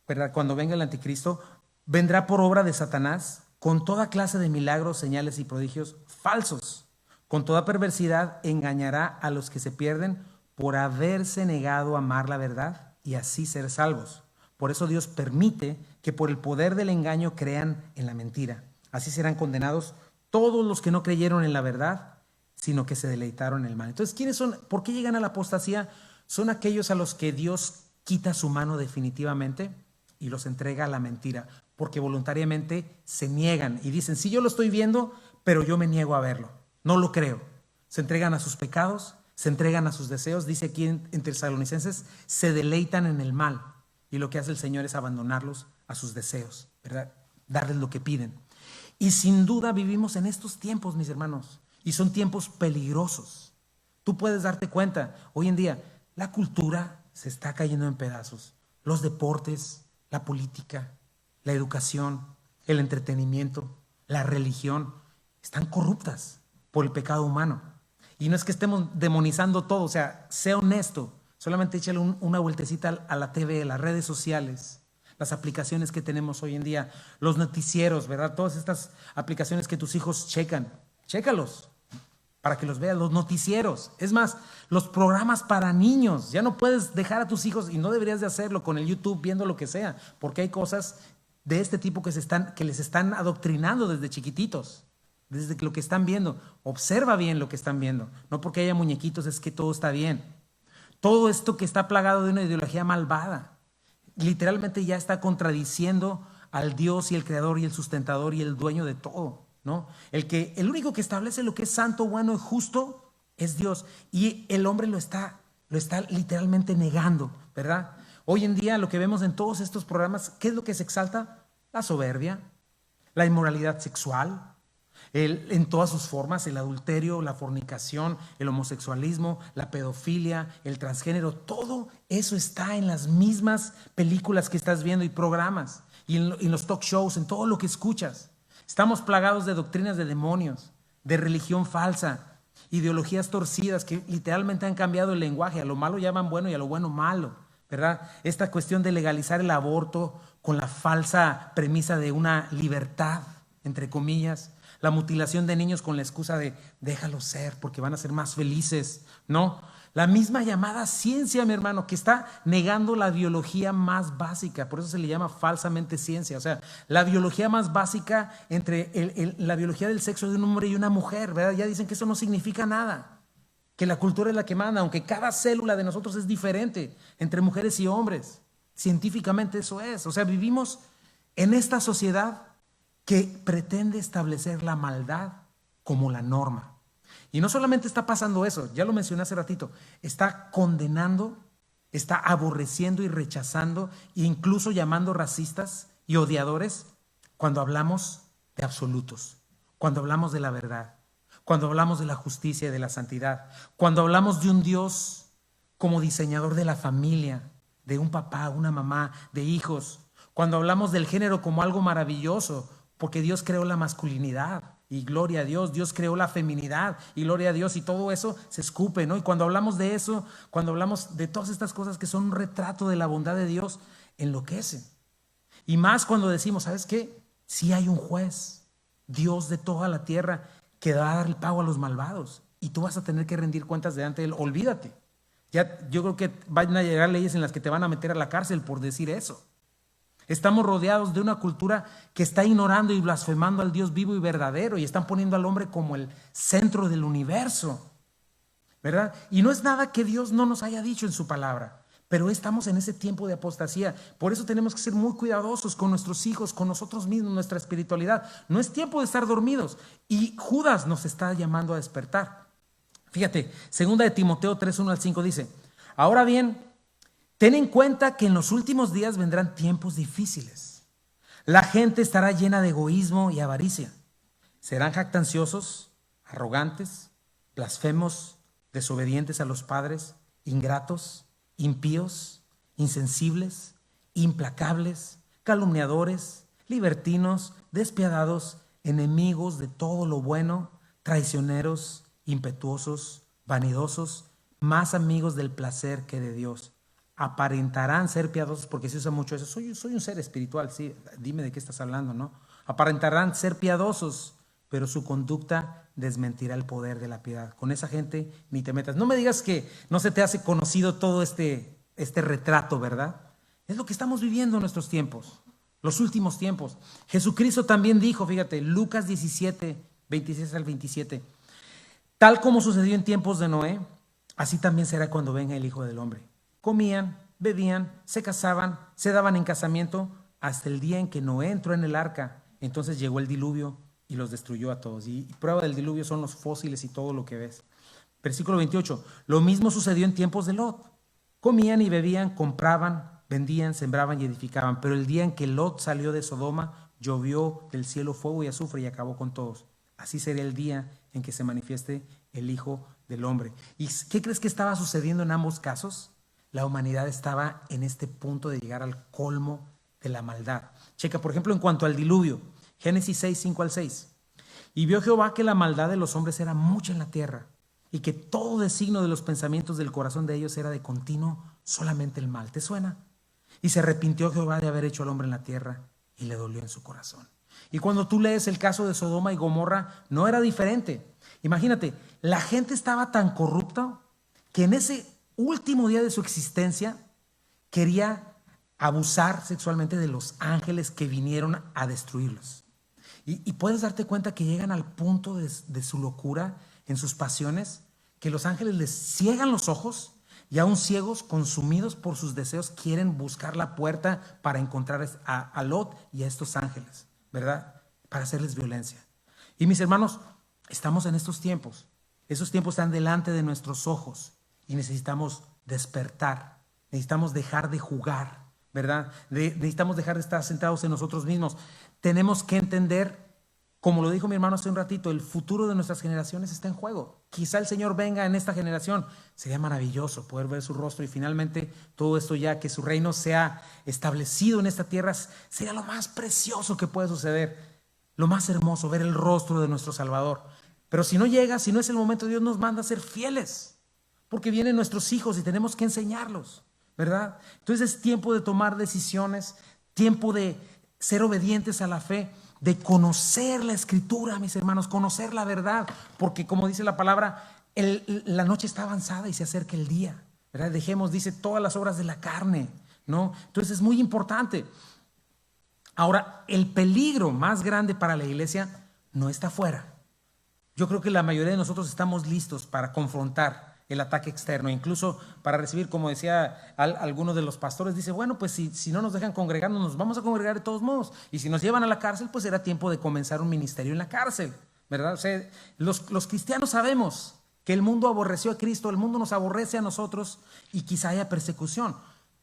¿verdad? Cuando venga el anticristo, vendrá por obra de Satanás con toda clase de milagros, señales y prodigios falsos. Con toda perversidad engañará a los que se pierden por haberse negado a amar la verdad y así ser salvos. Por eso Dios permite que por el poder del engaño crean en la mentira. Así serán condenados todos los que no creyeron en la verdad, sino que se deleitaron en el mal. Entonces, ¿quiénes son? ¿Por qué llegan a la apostasía? Son aquellos a los que Dios quita su mano definitivamente y los entrega a la mentira, porque voluntariamente se niegan y dicen: sí, yo lo estoy viendo, pero yo me niego a verlo, no lo creo. Se entregan a sus pecados, se entregan a sus deseos. Dice aquí en Tesalonicenses: se deleitan en el mal. Y lo que hace el Señor es abandonarlos a sus deseos, ¿verdad? Darles lo que piden. Y sin duda vivimos en estos tiempos, mis hermanos, y son tiempos peligrosos. Tú puedes darte cuenta, hoy en día la cultura se está cayendo en pedazos. Los deportes, la política, la educación, el entretenimiento, la religión, están corruptas por el pecado humano. Y no es que estemos demonizando todo, o sea, sea honesto, solamente échale una vueltecita a la TV, a las redes sociales, las aplicaciones que tenemos hoy en día, los noticieros, ¿verdad? Todas estas aplicaciones que tus hijos checan, chécalos para que los veas, los noticieros. Es más, los programas para niños. Ya no puedes dejar a tus hijos, y no deberías de hacerlo con el YouTube viendo lo que sea, porque hay cosas de este tipo que les están adoctrinando desde chiquititos, desde lo que están viendo. Observa bien lo que están viendo. No porque haya muñequitos es que todo está bien. Todo esto que está plagado de una ideología malvada, literalmente ya está contradiciendo al Dios y el creador y el sustentador y el dueño de todo, ¿no? El único que establece lo que es santo, bueno y justo es Dios, y el hombre lo está literalmente negando, ¿verdad? Hoy en día lo que vemos en todos estos programas, ¿qué es lo que se exalta? La soberbia, la inmoralidad sexual, en todas sus formas: el adulterio, la fornicación, el homosexualismo, la pedofilia, el transgénero. Todo eso está en las mismas películas que estás viendo y programas, y en los talk shows, en todo lo que escuchas. Estamos plagados de doctrinas de demonios, de religión falsa, ideologías torcidas que literalmente han cambiado el lenguaje. A lo malo llaman bueno y a lo bueno malo, ¿verdad? Esta cuestión de legalizar el aborto con la falsa premisa de una libertad, entre comillas. La mutilación de niños con la excusa de déjalos ser porque van a ser más felices, ¿no? La misma llamada ciencia, mi hermano, que está negando la biología más básica. Por eso se le llama falsamente ciencia. O sea, la biología más básica entre la biología del sexo de un hombre y una mujer, ¿verdad? Ya dicen que eso no significa nada, que la cultura es la que manda, aunque cada célula de nosotros es diferente entre mujeres y hombres. Científicamente eso es. O sea, vivimos en esta sociedad que pretende establecer la maldad como la norma. Y no solamente está pasando eso, ya lo mencioné hace ratito, está condenando, está aborreciendo y rechazando, e incluso llamando racistas y odiadores cuando hablamos de absolutos, cuando hablamos de la verdad, cuando hablamos de la justicia y de la santidad, cuando hablamos de un Dios como diseñador de la familia, de un papá, una mamá, de hijos, cuando hablamos del género como algo maravilloso, porque Dios creó la masculinidad y gloria a Dios, Dios creó la feminidad y gloria a Dios, y todo eso se escupe, ¿no? Y cuando hablamos de eso, cuando hablamos de todas estas cosas que son un retrato de la bondad de Dios, enloquecen. Y más cuando decimos, ¿sabes qué? Sí hay un juez, Dios de toda la tierra, que va a dar el pago a los malvados, y tú vas a tener que rendir cuentas delante de él. Olvídate. Ya, yo creo que van a llegar leyes en las que te van a meter a la cárcel por decir eso. Estamos rodeados de una cultura que está ignorando y blasfemando al Dios vivo y verdadero y están poniendo al hombre como el centro del universo, ¿verdad? Y no es nada que Dios no nos haya dicho en su palabra, pero estamos en ese tiempo de apostasía. Por eso tenemos que ser muy cuidadosos con nuestros hijos, con nosotros mismos, nuestra espiritualidad. No es tiempo de estar dormidos y Judas nos está llamando a despertar. Fíjate, 2 de Timoteo 3:1-5 dice: ahora bien, ten en cuenta que en los últimos días vendrán tiempos difíciles. La gente estará llena de egoísmo y avaricia. Serán jactanciosos, arrogantes, blasfemos, desobedientes a los padres, ingratos, impíos, insensibles, implacables, calumniadores, libertinos, despiadados, enemigos de todo lo bueno, traicioneros, impetuosos, vanidosos, más amigos del placer que de Dios. Aparentarán ser piadosos, porque se usa mucho eso. Soy un ser espiritual, sí, dime de qué estás hablando, ¿no? Aparentarán ser piadosos, pero su conducta desmentirá el poder de la piedad. Con esa gente ni te metas. No me digas que no se te hace conocido todo este retrato, ¿verdad? Es lo que estamos viviendo en nuestros tiempos, los últimos tiempos. Jesucristo también dijo, fíjate, Lucas 17:26-27, tal como sucedió en tiempos de Noé, así también será cuando venga el Hijo del Hombre. Comían, bebían, se casaban, se daban en casamiento hasta el día en que Noé entró en el arca. Entonces llegó el diluvio y los destruyó a todos. Y prueba del diluvio son los fósiles y todo lo que ves. Versículo 28. Lo mismo sucedió en tiempos de Lot. Comían y bebían, compraban, vendían, sembraban y edificaban. Pero el día en que Lot salió de Sodoma, llovió del cielo fuego y azufre y acabó con todos. Así será el día en que se manifieste el Hijo del Hombre. ¿Y qué crees que estaba sucediendo en ambos casos? La humanidad estaba en este punto de llegar al colmo de la maldad. Checa, por ejemplo, en cuanto al diluvio, Génesis 6:5-6. Y vio Jehová que la maldad de los hombres era mucha en la tierra, y que todo designio de los pensamientos del corazón de ellos era de continuo solamente el mal. ¿Te suena? Y se arrepintió Jehová de haber hecho al hombre en la tierra, y le dolió en su corazón. Y cuando tú lees el caso de Sodoma y Gomorra, no era diferente. Imagínate, la gente estaba tan corrupta que en ese último día de su existencia quería abusar sexualmente de los ángeles que vinieron a destruirlos. Y puedes darte cuenta que llegan al punto de su locura en sus pasiones, que los ángeles les ciegan los ojos y aún ciegos, consumidos por sus deseos, quieren buscar la puerta para encontrar a Lot y a estos ángeles, ¿verdad? Para hacerles violencia. Y mis hermanos, estamos en estos tiempos. Esos tiempos están delante de nuestros ojos. Y necesitamos despertar, necesitamos dejar de jugar, ¿verdad? Necesitamos dejar de estar sentados en nosotros mismos. Tenemos que entender, como lo dijo mi hermano hace un ratito, el futuro de nuestras generaciones está en juego. Quizá el Señor venga en esta generación. Sería maravilloso poder ver su rostro y finalmente todo esto ya, que su reino sea establecido en esta tierra, sería lo más precioso que puede suceder, lo más hermoso, ver el rostro de nuestro Salvador. Pero si no llega, si no es el momento, Dios nos manda a ser fieles. Porque vienen nuestros hijos y tenemos que enseñarlos, ¿verdad? Entonces es tiempo de tomar decisiones, tiempo de ser obedientes a la fe, de conocer la Escritura, mis hermanos, conocer la verdad. Porque como dice la palabra, la noche está avanzada y se acerca el día, ¿verdad? Dejemos, dice, todas las obras de la carne, ¿no? Entonces es muy importante. Ahora, el peligro más grande para la iglesia no está afuera. Yo creo que la mayoría de nosotros estamos listos para confrontar el ataque externo, incluso para recibir, como decía alguno de los pastores, dice, bueno, pues si no nos dejan congregarnos, nos vamos a congregar de todos modos, y si nos llevan a la cárcel, pues será tiempo de comenzar un ministerio en la cárcel, ¿verdad? O sea, los cristianos sabemos que el mundo aborreció a Cristo, el mundo nos aborrece a nosotros y quizá haya persecución,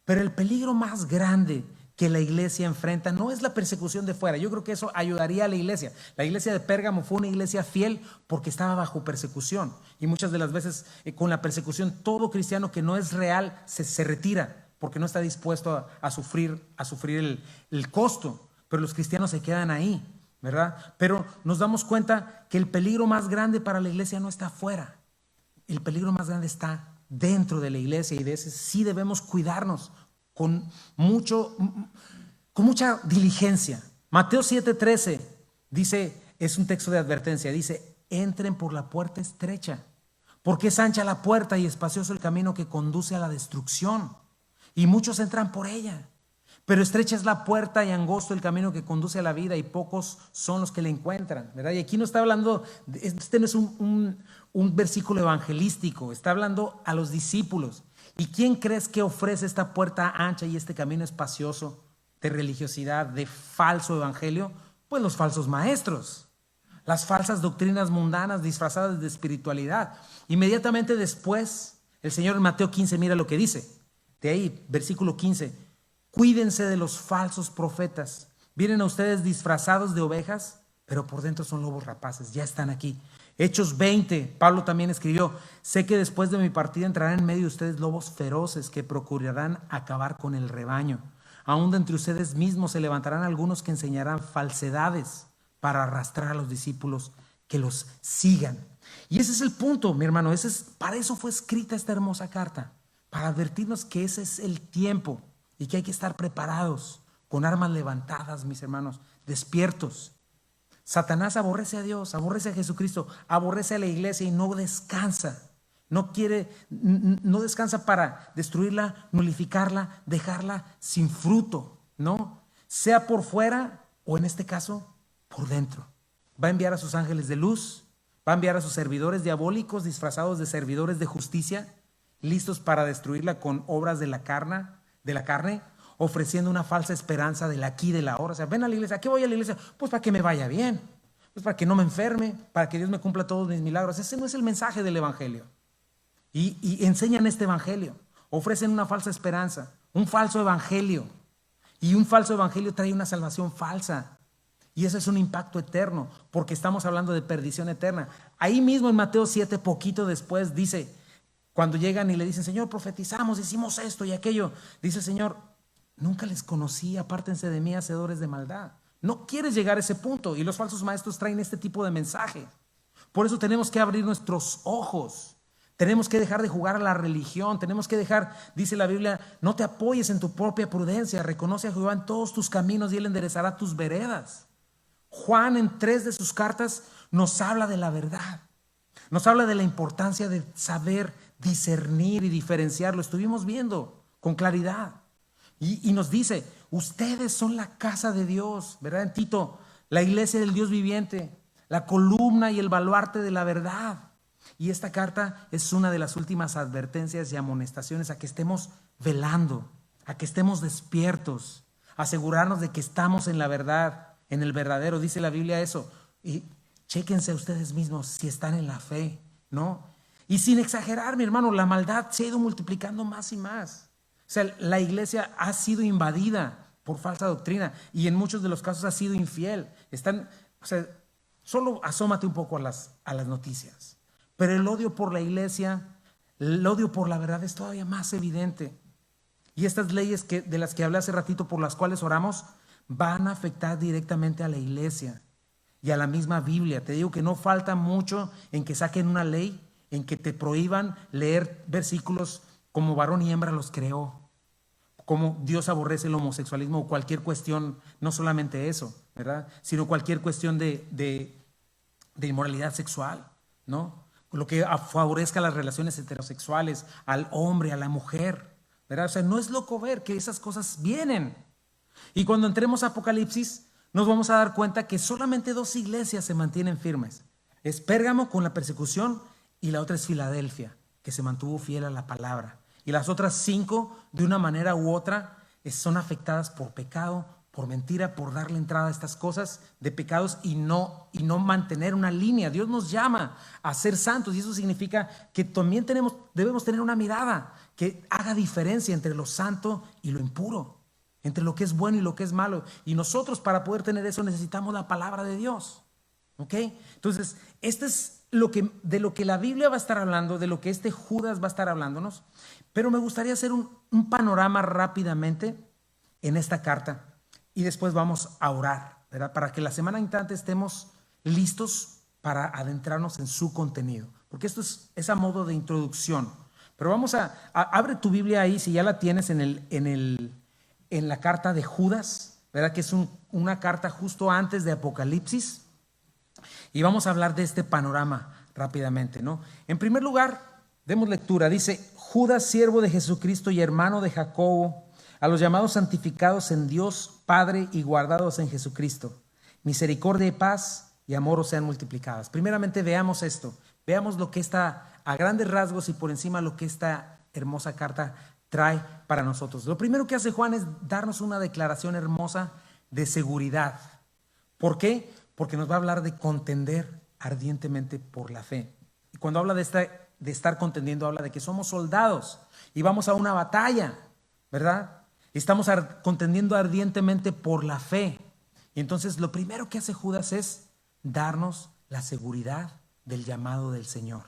pero el peligro más grande que la iglesia enfrenta no es la persecución de fuera. Yo creo que eso ayudaría a la iglesia. La iglesia de Pérgamo fue una iglesia fiel porque estaba bajo persecución, y muchas de las veces con la persecución todo cristiano que no es real se retira porque no está dispuesto a sufrir el costo, pero los cristianos se quedan ahí, ¿verdad? Pero nos damos cuenta que el peligro más grande para la iglesia no está afuera, el peligro más grande está dentro de la iglesia, y de ese sí debemos cuidarnos con mucha diligencia. Mateo 7:13 dice, es un texto de advertencia, dice, entren por la puerta estrecha, porque es ancha la puerta y espacioso el camino que conduce a la destrucción, y muchos entran por ella. Pero estrecha es la puerta y angosto el camino que conduce a la vida, y pocos son los que la encuentran, ¿verdad? Y aquí no está hablando, este no es un versículo evangelístico, está hablando a los discípulos. ¿Y quién crees que ofrece esta puerta ancha y este camino espacioso de religiosidad, de falso evangelio? Pues los falsos maestros, las falsas doctrinas mundanas disfrazadas de espiritualidad. Inmediatamente después, el Señor en Mateo 15, mira lo que dice. De ahí, versículo 15: cuídense de los falsos profetas. Vienen a ustedes disfrazados de ovejas, pero por dentro son lobos rapaces. Ya están aquí. Hechos 20, Pablo también escribió: sé que después de mi partida entrarán en medio de ustedes lobos feroces que procurarán acabar con el rebaño. Aún de entre ustedes mismos se levantarán algunos que enseñarán falsedades para arrastrar a los discípulos que los sigan. Y ese es el punto, mi hermano. Para eso fue escrita esta hermosa carta, para advertirnos que ese es el tiempo y que hay que estar preparados, con armas levantadas, mis hermanos, despiertos. Satanás aborrece a Dios, aborrece a Jesucristo, aborrece a la iglesia y no descansa. No descansa para destruirla, nulificarla, dejarla sin fruto, ¿no? Sea por fuera o, en este caso, por dentro. Va a enviar a sus ángeles de luz, va a enviar a sus servidores diabólicos disfrazados de servidores de justicia, listos para destruirla con obras de la carne, ofreciendo una falsa esperanza del aquí y del ahora. O sea, ven a la iglesia. ¿A qué voy a la iglesia? Pues para que me vaya bien, pues para que no me enferme, para que Dios me cumpla todos mis milagros. Ese no es el mensaje del evangelio. Y enseñan este evangelio, ofrecen una falsa esperanza, un falso evangelio. Y un falso evangelio trae una salvación falsa. Y ese es un impacto eterno, porque estamos hablando de perdición eterna. Ahí mismo en Mateo 7, poquito después, dice, cuando llegan y le dicen: Señor, profetizamos, hicimos esto y aquello, dice el Señor: nunca les conocí, apártense de mí, hacedores de maldad. No quieres llegar a ese punto, y los falsos maestros traen este tipo de mensaje. Por eso tenemos que abrir nuestros ojos. Tenemos que dejar de jugar a la religión. Tenemos que dejar, dice la Biblia, no te apoyes en tu propia prudencia. Reconoce a Jehová en todos tus caminos y Él enderezará tus veredas. Juan, en 3 de sus cartas, nos habla de la verdad. Nos habla de la importancia de saber discernir y diferenciar. Lo estuvimos viendo con claridad. Y nos dice: ustedes son la casa de Dios, ¿verdad? En Tito, la iglesia del Dios viviente, la columna y el baluarte de la verdad. Y esta carta es una de las últimas advertencias y amonestaciones a que estemos velando, a que estemos despiertos, asegurarnos de que estamos en la verdad, en el verdadero. Dice la Biblia eso. Y chéquense a ustedes mismos si están en la fe, ¿no? Y sin exagerar, mi hermano, la maldad se ha ido multiplicando más y más. O sea, la iglesia ha sido invadida por falsa doctrina y en muchos de los casos ha sido infiel. Solo asómate un poco a las noticias. Pero el odio por la iglesia, el odio por la verdad es todavía más evidente. Y estas leyes de las que hablé hace ratito, por las cuales oramos, van a afectar directamente a la iglesia y a la misma Biblia. Te digo que no falta mucho en que saquen una ley en que te prohíban leer versículos como varón y hembra los creó, como Dios aborrece el homosexualismo o cualquier cuestión, no solamente eso, ¿verdad? Sino cualquier cuestión de inmoralidad sexual, ¿no? Lo que favorezca las relaciones heterosexuales, al hombre, a la mujer, ¿verdad? O sea, no es loco ver que esas cosas vienen. Y cuando entremos a Apocalipsis, nos vamos a dar cuenta que solamente 2 iglesias se mantienen firmes. Es Pérgamo con la persecución y la otra es Filadelfia, que se mantuvo fiel a la palabra. Y las otras 5, de una manera u otra, son afectadas por pecado, por mentira, por darle entrada a estas cosas de pecados y no mantener una línea. Dios nos llama a ser santos y eso significa que también debemos tener una mirada que haga diferencia entre lo santo y lo impuro, entre lo que es bueno y lo que es malo. Y nosotros, para poder tener eso, necesitamos la palabra de Dios. ¿Ok? Entonces, este es de lo que la Biblia va a estar hablando, de lo que este Judas va a estar hablándonos. Pero me gustaría hacer un panorama rápidamente en esta carta. Y después vamos a orar, ¿verdad? Para que la semana entrante estemos listos para adentrarnos en su contenido. Porque esto es a modo de introducción. Pero vamos abre tu Biblia ahí, si ya la tienes en la carta de Judas, ¿verdad? Que es una carta justo antes de Apocalipsis. Y vamos a hablar de este panorama rápidamente, ¿no? En primer lugar, demos lectura. Dice: Judas, siervo de Jesucristo y hermano de Jacobo, A los llamados santificados en Dios Padre y guardados en Jesucristo, misericordia y paz y amor os sean multiplicadas. Primeramente veamos esto, veamos lo que está a grandes rasgos y por encima lo que esta hermosa carta trae para nosotros. Lo primero que hace Juan es darnos una declaración hermosa de seguridad. ¿Por qué? Porque nos va a hablar de contender ardientemente por la fe. Y cuando habla de estar contendiendo, habla de que somos soldados y vamos a una batalla, ¿verdad? Estamos contendiendo ardientemente por la fe. Y entonces lo primero que hace Judas es darnos la seguridad del llamado del Señor.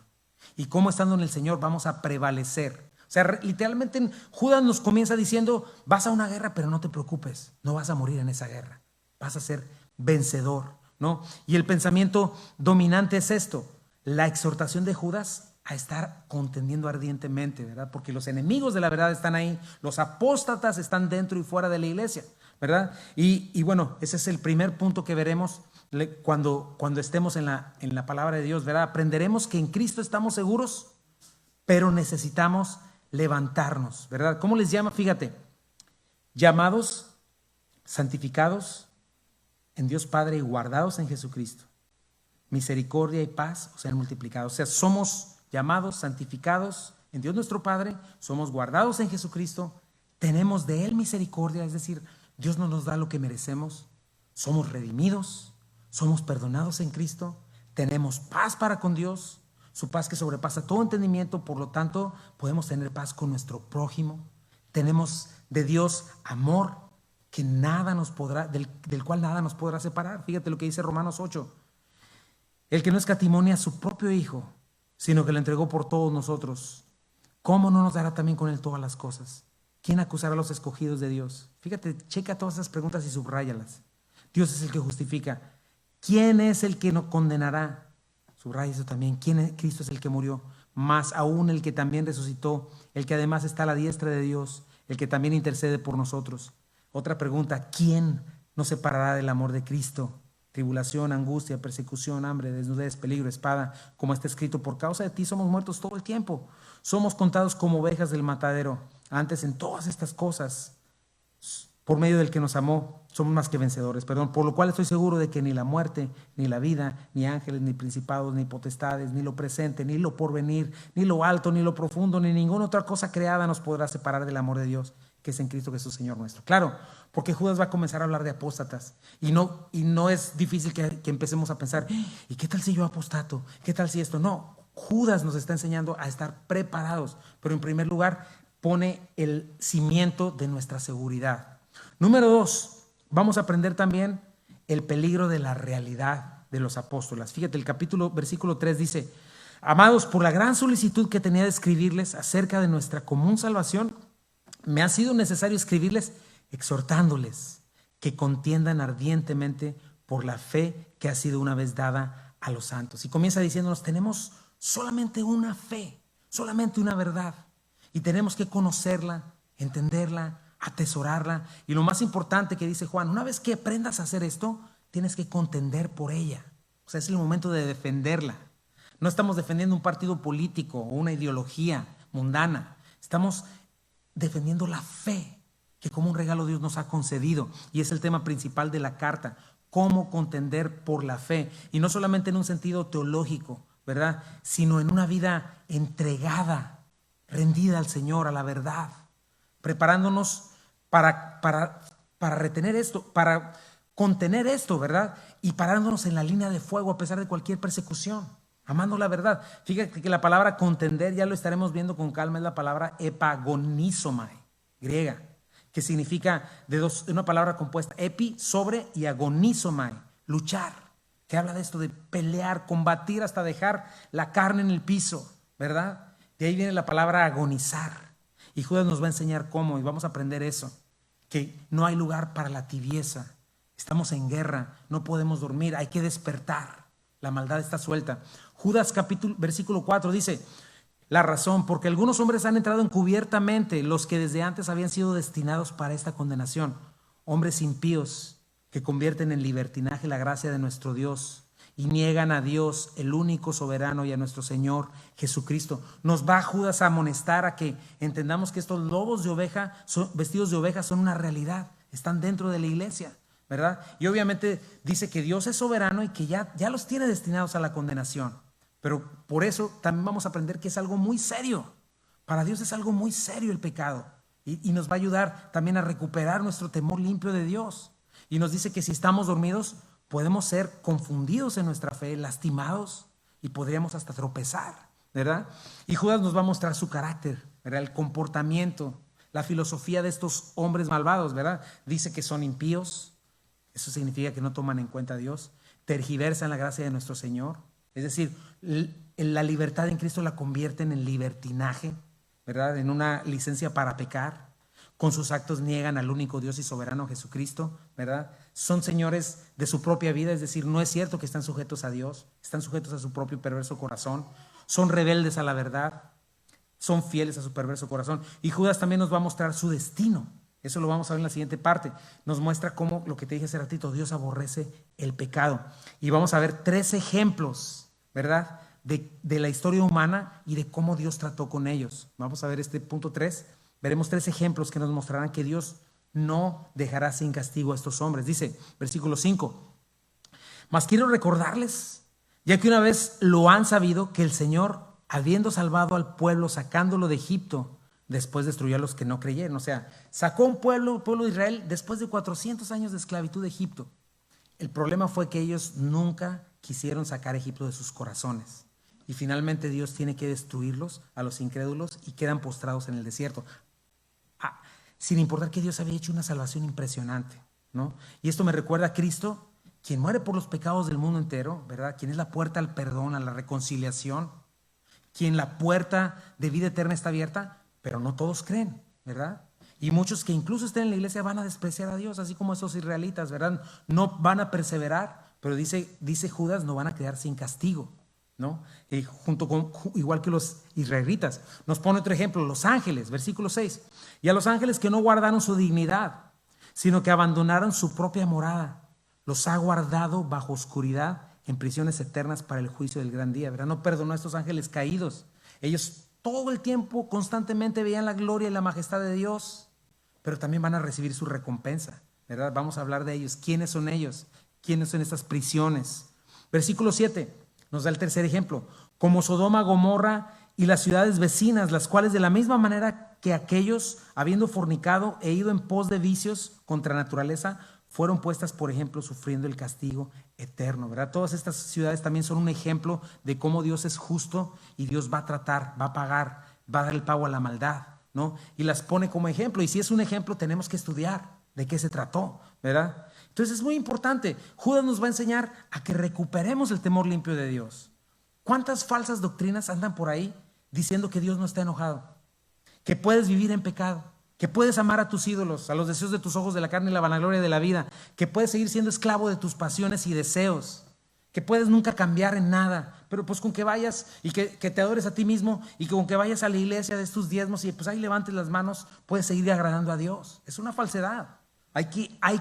Y cómo estando en el Señor vamos a prevalecer. O sea, literalmente Judas nos comienza diciendo, vas a una guerra, pero no te preocupes, no vas a morir en esa guerra, vas a ser vencedor, ¿no? Y el pensamiento dominante es esto, la exhortación de Judas a estar contendiendo ardientemente, ¿verdad? Porque los enemigos de la verdad están ahí, los apóstatas están dentro y fuera de la iglesia, ¿verdad? Y bueno, ese es el primer punto que veremos cuando estemos en la palabra de Dios, ¿verdad? Aprenderemos que en Cristo estamos seguros, pero necesitamos levantarnos, ¿verdad? ¿Cómo les llama? Fíjate, llamados, santificados en Dios Padre y guardados en Jesucristo. Misericordia y paz o sean multiplicados. O sea, somos llamados, santificados en Dios nuestro Padre, somos guardados en Jesucristo, tenemos de Él misericordia, es decir, Dios no nos da lo que merecemos, somos redimidos, somos perdonados en Cristo, tenemos paz para con Dios, su paz que sobrepasa todo entendimiento, por lo tanto podemos tener paz con nuestro prójimo, tenemos de Dios amor que nada nos podrá, del cual nada nos podrá separar. Fíjate lo que dice Romanos 8, el que no escatimó ni a su propio Hijo, sino que lo entregó por todos nosotros, ¿cómo no nos dará también con Él todas las cosas? ¿Quién acusará a los escogidos de Dios? Fíjate, checa todas esas preguntas y subráyalas. Dios es el que justifica. ¿Quién es el que nos condenará? Subraya eso también. Cristo es el que murió, más aún el que también resucitó, el que además está a la diestra de Dios, el que también intercede por nosotros. Otra pregunta, ¿quién nos separará del amor de Cristo? Tribulación, angustia, persecución, hambre, desnudez, peligro, espada, como está escrito, por causa de ti somos muertos todo el tiempo. Somos contados como ovejas del matadero. Antes en todas estas cosas, por medio del que nos amó, somos más que vencedores, por lo cual estoy seguro de que ni la muerte, ni la vida, ni ángeles, ni principados, ni potestades, ni lo presente, ni lo porvenir, ni lo alto, ni lo profundo, ni ninguna otra cosa creada nos podrá separar del amor de Dios, que es en Cristo Jesús, Señor nuestro. Claro, porque Judas va a comenzar a hablar de apóstatas y no es difícil que empecemos a pensar, ¿y qué tal si yo apostato? ¿Qué tal si esto? No, Judas nos está enseñando a estar preparados, pero en primer lugar pone el cimiento de nuestra seguridad. Número 2, vamos a aprender también el peligro de la realidad de los apóstoles. Fíjate, versículo 3 dice, amados, por la gran solicitud que tenía de escribirles acerca de nuestra común salvación, me ha sido necesario escribirles exhortándoles que contiendan ardientemente por la fe que ha sido una vez dada a los santos. Y comienza diciéndonos, tenemos solamente una fe, solamente una verdad, y tenemos que conocerla, entenderla, atesorarla. Y lo más importante que dice Juan, una vez que aprendas a hacer esto, tienes que contender por ella. O sea, es el momento de defenderla. No estamos defendiendo un partido político o una ideología mundana. Estamos defendiendo la fe que como un regalo Dios nos ha concedido, y es el tema principal de la carta, cómo contender por la fe, y no solamente en un sentido teológico, ¿verdad?, sino en una vida entregada, rendida al Señor, a la verdad, preparándonos para retener esto, para contener esto, ¿verdad?, y parándonos en la línea de fuego a pesar de cualquier persecución, amando la verdad. Fíjate que la palabra contender, ya lo estaremos viendo con calma, es la palabra epagonizomai, griega, que significa de una palabra compuesta, epi, sobre, y agonizomai, luchar, que habla de esto de pelear, combatir hasta dejar la carne en el piso, ¿verdad? De ahí viene la palabra agonizar. Y Judas nos va a enseñar cómo, y vamos a aprender eso, que no hay lugar para la tibieza. Estamos en guerra, no podemos dormir, hay que despertar. La maldad está suelta. Judas versículo 4 dice, la razón, porque algunos hombres han entrado encubiertamente, los que desde antes habían sido destinados para esta condenación, hombres impíos que convierten en libertinaje la gracia de nuestro Dios y niegan a Dios, el único soberano, y a nuestro Señor Jesucristo. Nos va Judas a amonestar a que entendamos que estos lobos de oveja, vestidos de oveja, son una realidad, están dentro de la iglesia, ¿verdad? Y obviamente dice que Dios es soberano y que ya los tiene destinados a la condenación. Pero por eso también vamos a aprender que es algo muy serio. Para Dios es algo muy serio el pecado. Y nos va a ayudar también a recuperar nuestro temor limpio de Dios. Y nos dice que si estamos dormidos, podemos ser confundidos en nuestra fe, lastimados, y podríamos hasta tropezar, ¿verdad? Y Judas nos va a mostrar su carácter, ¿verdad? El comportamiento, la filosofía de estos hombres malvados, ¿verdad? Dice que son impíos, eso significa que no toman en cuenta a Dios, tergiversan la gracia de nuestro Señor, es decir, la libertad en Cristo la convierten en libertinaje, ¿verdad? En una licencia para pecar. Con sus actos niegan al único Dios y soberano Jesucristo, ¿verdad? Son señores de su propia vida, es decir, no es cierto que están sujetos a Dios, están sujetos a su propio perverso corazón, son rebeldes a la verdad, son fieles a su perverso corazón. Y Judas también nos va a mostrar su destino. Eso lo vamos a ver en la siguiente parte. Nos muestra cómo, lo que te dije hace ratito, Dios aborrece el pecado. Y vamos a ver 3 ejemplos, ¿verdad? De la historia humana y de cómo Dios trató con ellos. Vamos a ver este punto 3. Veremos 3 ejemplos que nos mostrarán que Dios no dejará sin castigo a estos hombres. Dice, versículo 5. Mas quiero recordarles, ya que una vez lo han sabido, que el Señor, habiendo salvado al pueblo, sacándolo de Egipto, después destruyó a los que no creyeron. O sea, sacó un pueblo, el pueblo de Israel, después de 400 años de esclavitud de Egipto. El problema fue que ellos nunca quisieron sacar a Egipto de sus corazones. Y finalmente Dios tiene que destruirlos a los incrédulos y quedan postrados en el desierto. Sin importar que Dios había hecho una salvación impresionante, ¿no? Y esto me recuerda a Cristo, quien muere por los pecados del mundo entero, ¿verdad? Quien es la puerta al perdón, a la reconciliación, quien la puerta de vida eterna está abierta, pero no todos creen, ¿verdad? Y muchos que incluso estén en la iglesia van a despreciar a Dios, así como esos israelitas, ¿verdad? No van a perseverar, pero dice Judas, no van a quedar sin castigo, ¿no? Igual que los israelitas. Nos pone otro ejemplo, los ángeles, versículo 6. Y a los ángeles que no guardaron su dignidad, sino que abandonaron su propia morada, los ha guardado bajo oscuridad en prisiones eternas para el juicio del gran día, ¿verdad? No perdonó a estos ángeles caídos. Ellos todo el tiempo, constantemente veían la gloria y la majestad de Dios, pero también van a recibir su recompensa, ¿verdad? Vamos a hablar de ellos. ¿Quiénes son ellos? ¿Quiénes son estas prisiones? Versículo 7 nos da el tercer ejemplo. Como Sodoma, Gomorra y las ciudades vecinas, las cuales de la misma manera que aquellos, habiendo fornicado e ido en pos de vicios contra naturaleza, fueron puestas, por ejemplo, sufriendo el castigo eterno, ¿verdad? Todas estas ciudades también son un ejemplo de cómo Dios es justo y Dios va a tratar, va a pagar, va a dar el pago a la maldad, ¿no? Y las pone como ejemplo. Y si es un ejemplo, tenemos que estudiar de qué se trató, ¿verdad? Entonces es muy importante. Judas nos va a enseñar a que recuperemos el temor limpio de Dios. ¿Cuántas falsas doctrinas andan por ahí diciendo que Dios no está enojado? Que puedes vivir en pecado, que puedes amar a tus ídolos, a los deseos de tus ojos, de la carne y la vanagloria de la vida, que puedes seguir siendo esclavo de tus pasiones y deseos, que puedes nunca cambiar en nada, pero pues con que vayas y que te adores a ti mismo y que con que vayas a la iglesia de tus diezmos y pues ahí levantes las manos, puedes seguir agradando a Dios. Es una falsedad. Hay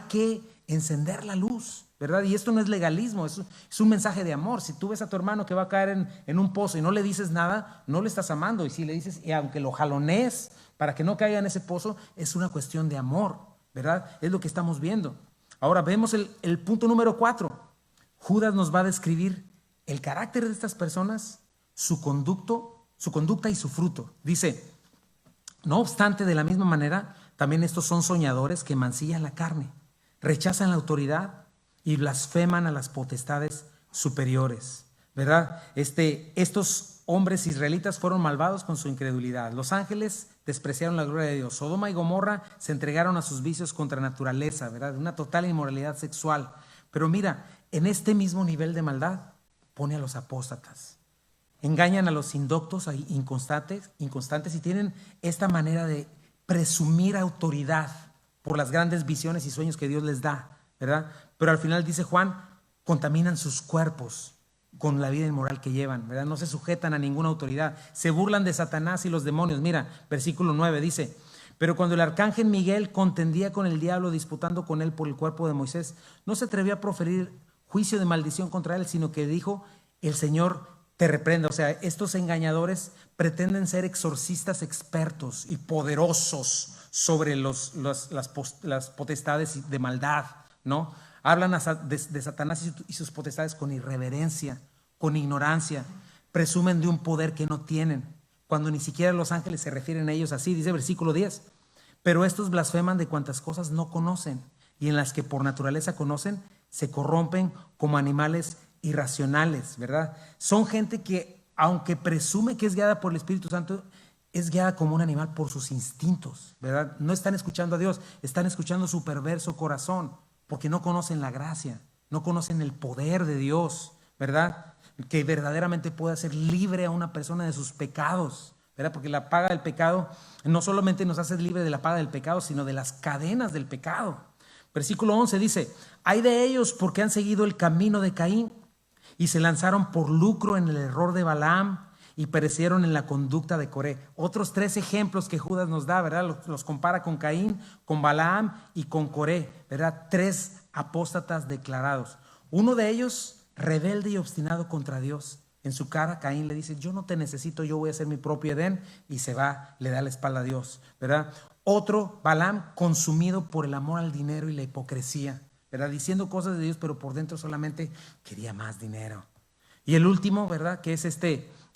que encender la luz, ¿verdad? Y esto no es legalismo, es un mensaje de amor. Si tú ves a tu hermano que va a caer en un pozo y no le dices nada, no le estás amando. Y si le dices, y aunque lo jalonees para que no caiga en ese pozo, es una cuestión de amor, ¿verdad? Es lo que estamos viendo. Ahora vemos el punto número 4. Judas nos va a describir el carácter de estas personas, su conducta y su fruto. Dice, no obstante, de la misma manera, también estos son soñadores que mancillan la carne, rechazan la autoridad y blasfeman a las potestades superiores, ¿verdad? Estos hombres israelitas fueron malvados con su incredulidad. Los ángeles despreciaron la gloria de Dios. Sodoma y Gomorra se entregaron a sus vicios contra naturaleza, ¿verdad? Una total inmoralidad sexual. Pero mira, en este mismo nivel de maldad pone a los apóstatas. Engañan a los indoctos, a inconstantes y tienen esta manera de presumir autoridad por las grandes visiones y sueños que Dios les da, ¿verdad? Pero al final dice Juan, contaminan sus cuerpos con la vida inmoral que llevan, ¿verdad? No se sujetan a ninguna autoridad, se burlan de Satanás y los demonios. Mira, versículo 9 dice, pero cuando el arcángel Miguel contendía con el diablo disputando con él por el cuerpo de Moisés, no se atrevió a proferir juicio de maldición contra él, sino que dijo, el Señor te reprenda. O sea, estos engañadores pretenden ser exorcistas expertos y poderosos sobre las potestades de maldad, ¿no? Hablan de Satanás y sus potestades con irreverencia, con ignorancia, presumen de un poder que no tienen, cuando ni siquiera los ángeles se refieren a ellos así. Dice versículo 10, pero estos blasfeman de cuantas cosas no conocen, y en las que por naturaleza conocen, se corrompen como animales irracionales, ¿verdad? Son gente que, aunque presume que es guiada por el Espíritu Santo, es guiada como un animal por sus instintos, ¿verdad? No están escuchando a Dios, están escuchando su perverso corazón, porque no conocen la gracia, no conocen el poder de Dios, ¿verdad? Que verdaderamente puede hacer libre a una persona de sus pecados, ¿verdad? Porque la paga del pecado no solamente nos hace libre de la paga del pecado, sino de las cadenas del pecado. Versículo 11 dice, hay de ellos porque han seguido el camino de Caín y se lanzaron por lucro en el error de Balaam y perecieron en la conducta de Coré. Otros 3 ejemplos que Judas nos da, ¿verdad? Los compara con Caín, con Balaam y con Coré, ¿verdad? 3 apóstatas declarados. Uno de ellos, rebelde y obstinado contra Dios. En su cara, Caín le dice, yo no te necesito, yo voy a hacer mi propio Edén, y se va, le da la espalda a Dios, ¿verdad? Otro, Balaam, consumido por el amor al dinero y la hipocresía, ¿verdad? Diciendo cosas de Dios, pero por dentro solamente quería más dinero. Y el último, ¿verdad? Que es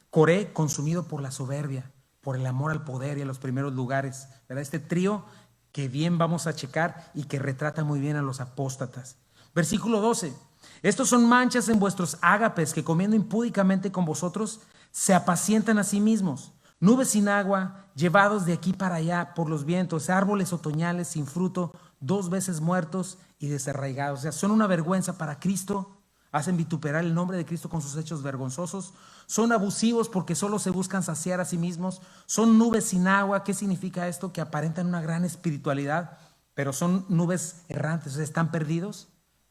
Coré, consumido por la soberbia, por el amor al poder y a los primeros lugares, ¿verdad? Este trío que bien vamos a checar y que retrata muy bien a los apóstatas. Versículo 12. Estos son manchas en vuestros ágapes que comiendo impúdicamente con vosotros se apacientan a sí mismos. Nubes sin agua, llevados de aquí para allá por los vientos, árboles otoñales sin fruto, 2 veces muertos y desarraigados. O sea, son una vergüenza para Cristo, hacen vituperar el nombre de Cristo con sus hechos vergonzosos, son abusivos porque solo se buscan saciar a sí mismos, son nubes sin agua. ¿Qué significa esto? Que aparentan una gran espiritualidad, pero son nubes errantes, o sea, están perdidos,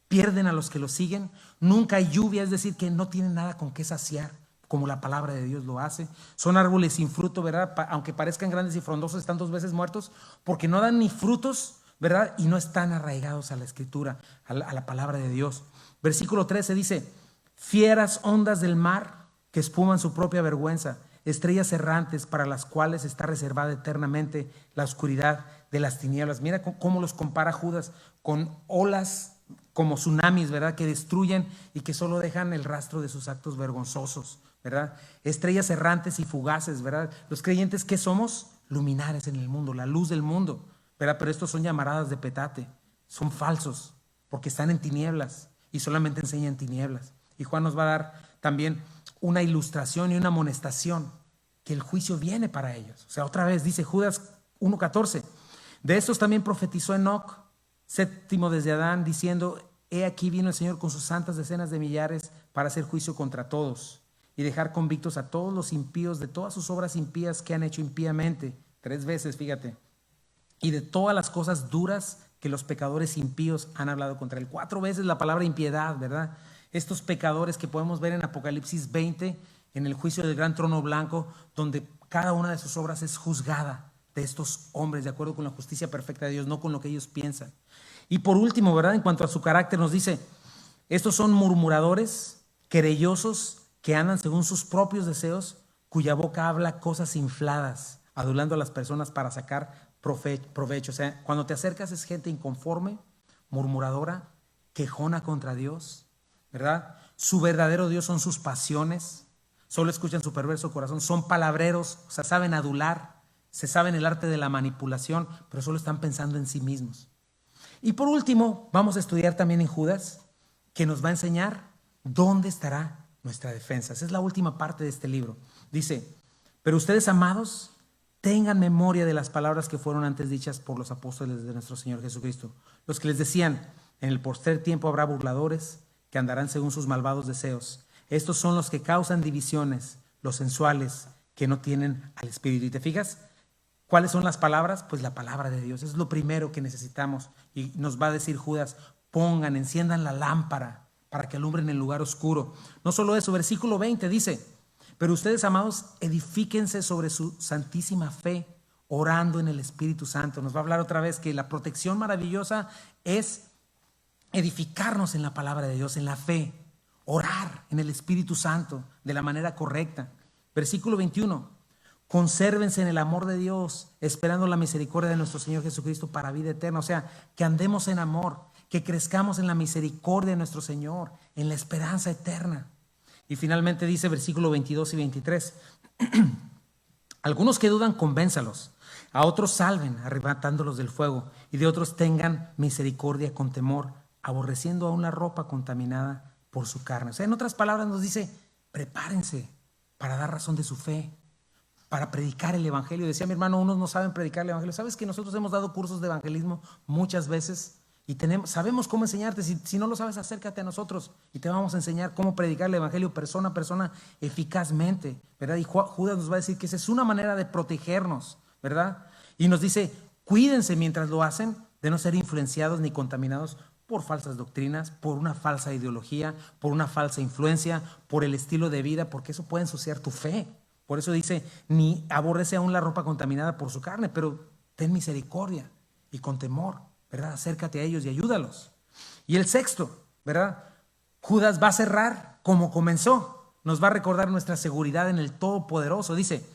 pierden a los que los siguen, nunca hay lluvia, es decir, que no tienen nada con qué saciar, como la palabra de Dios lo hace. Son árboles sin fruto, ¿verdad? Aunque parezcan grandes y frondosos, están 2 veces muertos porque no dan ni frutos, ¿verdad? Y no están arraigados a la Escritura, a la palabra de Dios. Versículo 13 dice, fieras ondas del mar que espuman su propia vergüenza, estrellas errantes para las cuales está reservada eternamente la oscuridad de las tinieblas. Mira cómo los compara Judas con olas como tsunamis, ¿verdad? Que destruyen y que solo dejan el rastro de sus actos vergonzosos, ¿verdad? Estrellas errantes y fugaces, ¿verdad? Los creyentes, ¿qué somos? Luminares en el mundo, la luz del mundo, ¿verdad? Pero estos son llamaradas de petate, son falsos porque están en tinieblas y solamente enseñan tinieblas. Y Juan nos va a dar también una ilustración y una amonestación que el juicio viene para ellos. O sea, otra vez dice Judas 1:14, de estos también profetizó Enoc, séptimo desde Adán, diciendo, he aquí vino el Señor con sus santas decenas de millares para hacer juicio contra todos y dejar convictos a todos los impíos de todas sus obras impías que han hecho impíamente. 3 veces, fíjate. Y de todas las cosas duras que los pecadores impíos han hablado contra él. 4 veces la palabra impiedad, ¿verdad? Estos pecadores que podemos ver en Apocalipsis 20, en el juicio del gran trono blanco, donde cada una de sus obras es juzgada de estos hombres de acuerdo con la justicia perfecta de Dios, no con lo que ellos piensan. Y por último, ¿verdad? En cuanto a su carácter nos dice, estos son murmuradores, querellosos, que andan según sus propios deseos, cuya boca habla cosas infladas, adulando a las personas para sacar provecho. O sea, cuando te acercas es gente inconforme, murmuradora, quejona contra Dios, ¿verdad? Su verdadero Dios son sus pasiones, solo escuchan su perverso corazón, son palabreros, o sea, saben adular, se saben el arte de la manipulación, pero solo están pensando en sí mismos. Y por último, vamos a estudiar también en Judas, que nos va a enseñar dónde estará nuestra defensa. Esa es la última parte de este libro. Dice, pero ustedes, amados, tengan memoria de las palabras que fueron antes dichas por los apóstoles de nuestro Señor Jesucristo, los que les decían, en el postrer tiempo habrá burladores que andarán según sus malvados deseos. Estos son los que causan divisiones, los sensuales, que no tienen al Espíritu. ¿Y te fijas? ¿Cuáles son las palabras? Pues la palabra de Dios. Es lo primero que necesitamos. Y nos va a decir Judas, enciendan la lámpara para que alumbren el lugar oscuro. No solo eso, versículo 20 dice, pero ustedes, amados, edifíquense sobre su santísima fe, orando en el Espíritu Santo. Nos va a hablar otra vez que la protección maravillosa es edificarnos en la palabra de Dios, en la fe, orar en el Espíritu Santo de la manera correcta. Versículo 21, consérvense en el amor de Dios, esperando la misericordia de nuestro Señor Jesucristo para vida eterna. O sea, que andemos en amor, que crezcamos en la misericordia de nuestro Señor, en la esperanza eterna. Y finalmente dice versículo 22 y 23, algunos que dudan, convénzalos. A otros salven, arrebatándolos del fuego, y de otros tengan misericordia con temor, aborreciendo aún la ropa contaminada por su carne. O sea, en otras palabras nos dice, prepárense para dar razón de su fe, para predicar el evangelio. Decía mi hermano, unos no saben predicar el evangelio. ¿Sabes que nosotros hemos dado cursos de evangelismo muchas veces? Y sabemos cómo enseñarte. Si no lo sabes, acércate a nosotros y te vamos a enseñar cómo predicar el evangelio persona a persona eficazmente, ¿verdad? Y Judas nos va a decir que esa es una manera de protegernos, ¿verdad? Y nos dice, cuídense mientras lo hacen de no ser influenciados ni contaminados por falsas doctrinas, por una falsa ideología, por una falsa influencia, por el estilo de vida, porque eso puede ensuciar tu fe. Por eso dice, ni aborrece aún la ropa contaminada por su carne, pero ten misericordia y con temor, ¿verdad? Acércate a ellos y ayúdalos. Y el sexto, ¿verdad? Judas va a cerrar como comenzó. Nos va a recordar nuestra seguridad en el Todopoderoso. Dice,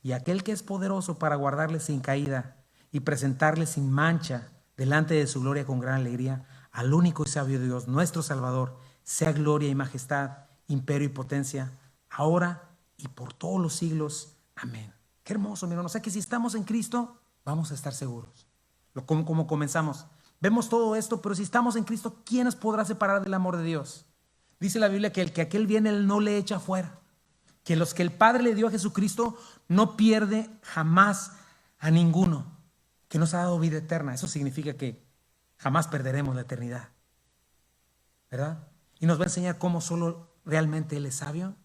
y aquel que es poderoso para guardarle sin caída y presentarle sin mancha delante de su gloria con gran alegría, al único y sabio Dios, nuestro Salvador, sea gloria y majestad, imperio y potencia, ahora y por todos los siglos. Amén. Qué hermoso, mi hermano. O sea que si estamos en Cristo, vamos a estar seguros. Como comenzamos. Vemos todo esto, pero si estamos en Cristo, ¿quién nos podrá separar del amor de Dios? Dice la Biblia que el que aquel viene, Él no le echa fuera. Que los que el Padre le dio a Jesucristo no pierde jamás a ninguno. Que nos ha dado vida eterna. Eso significa que jamás perderemos la eternidad, ¿verdad? Y nos va a enseñar cómo solo realmente Él es sabio,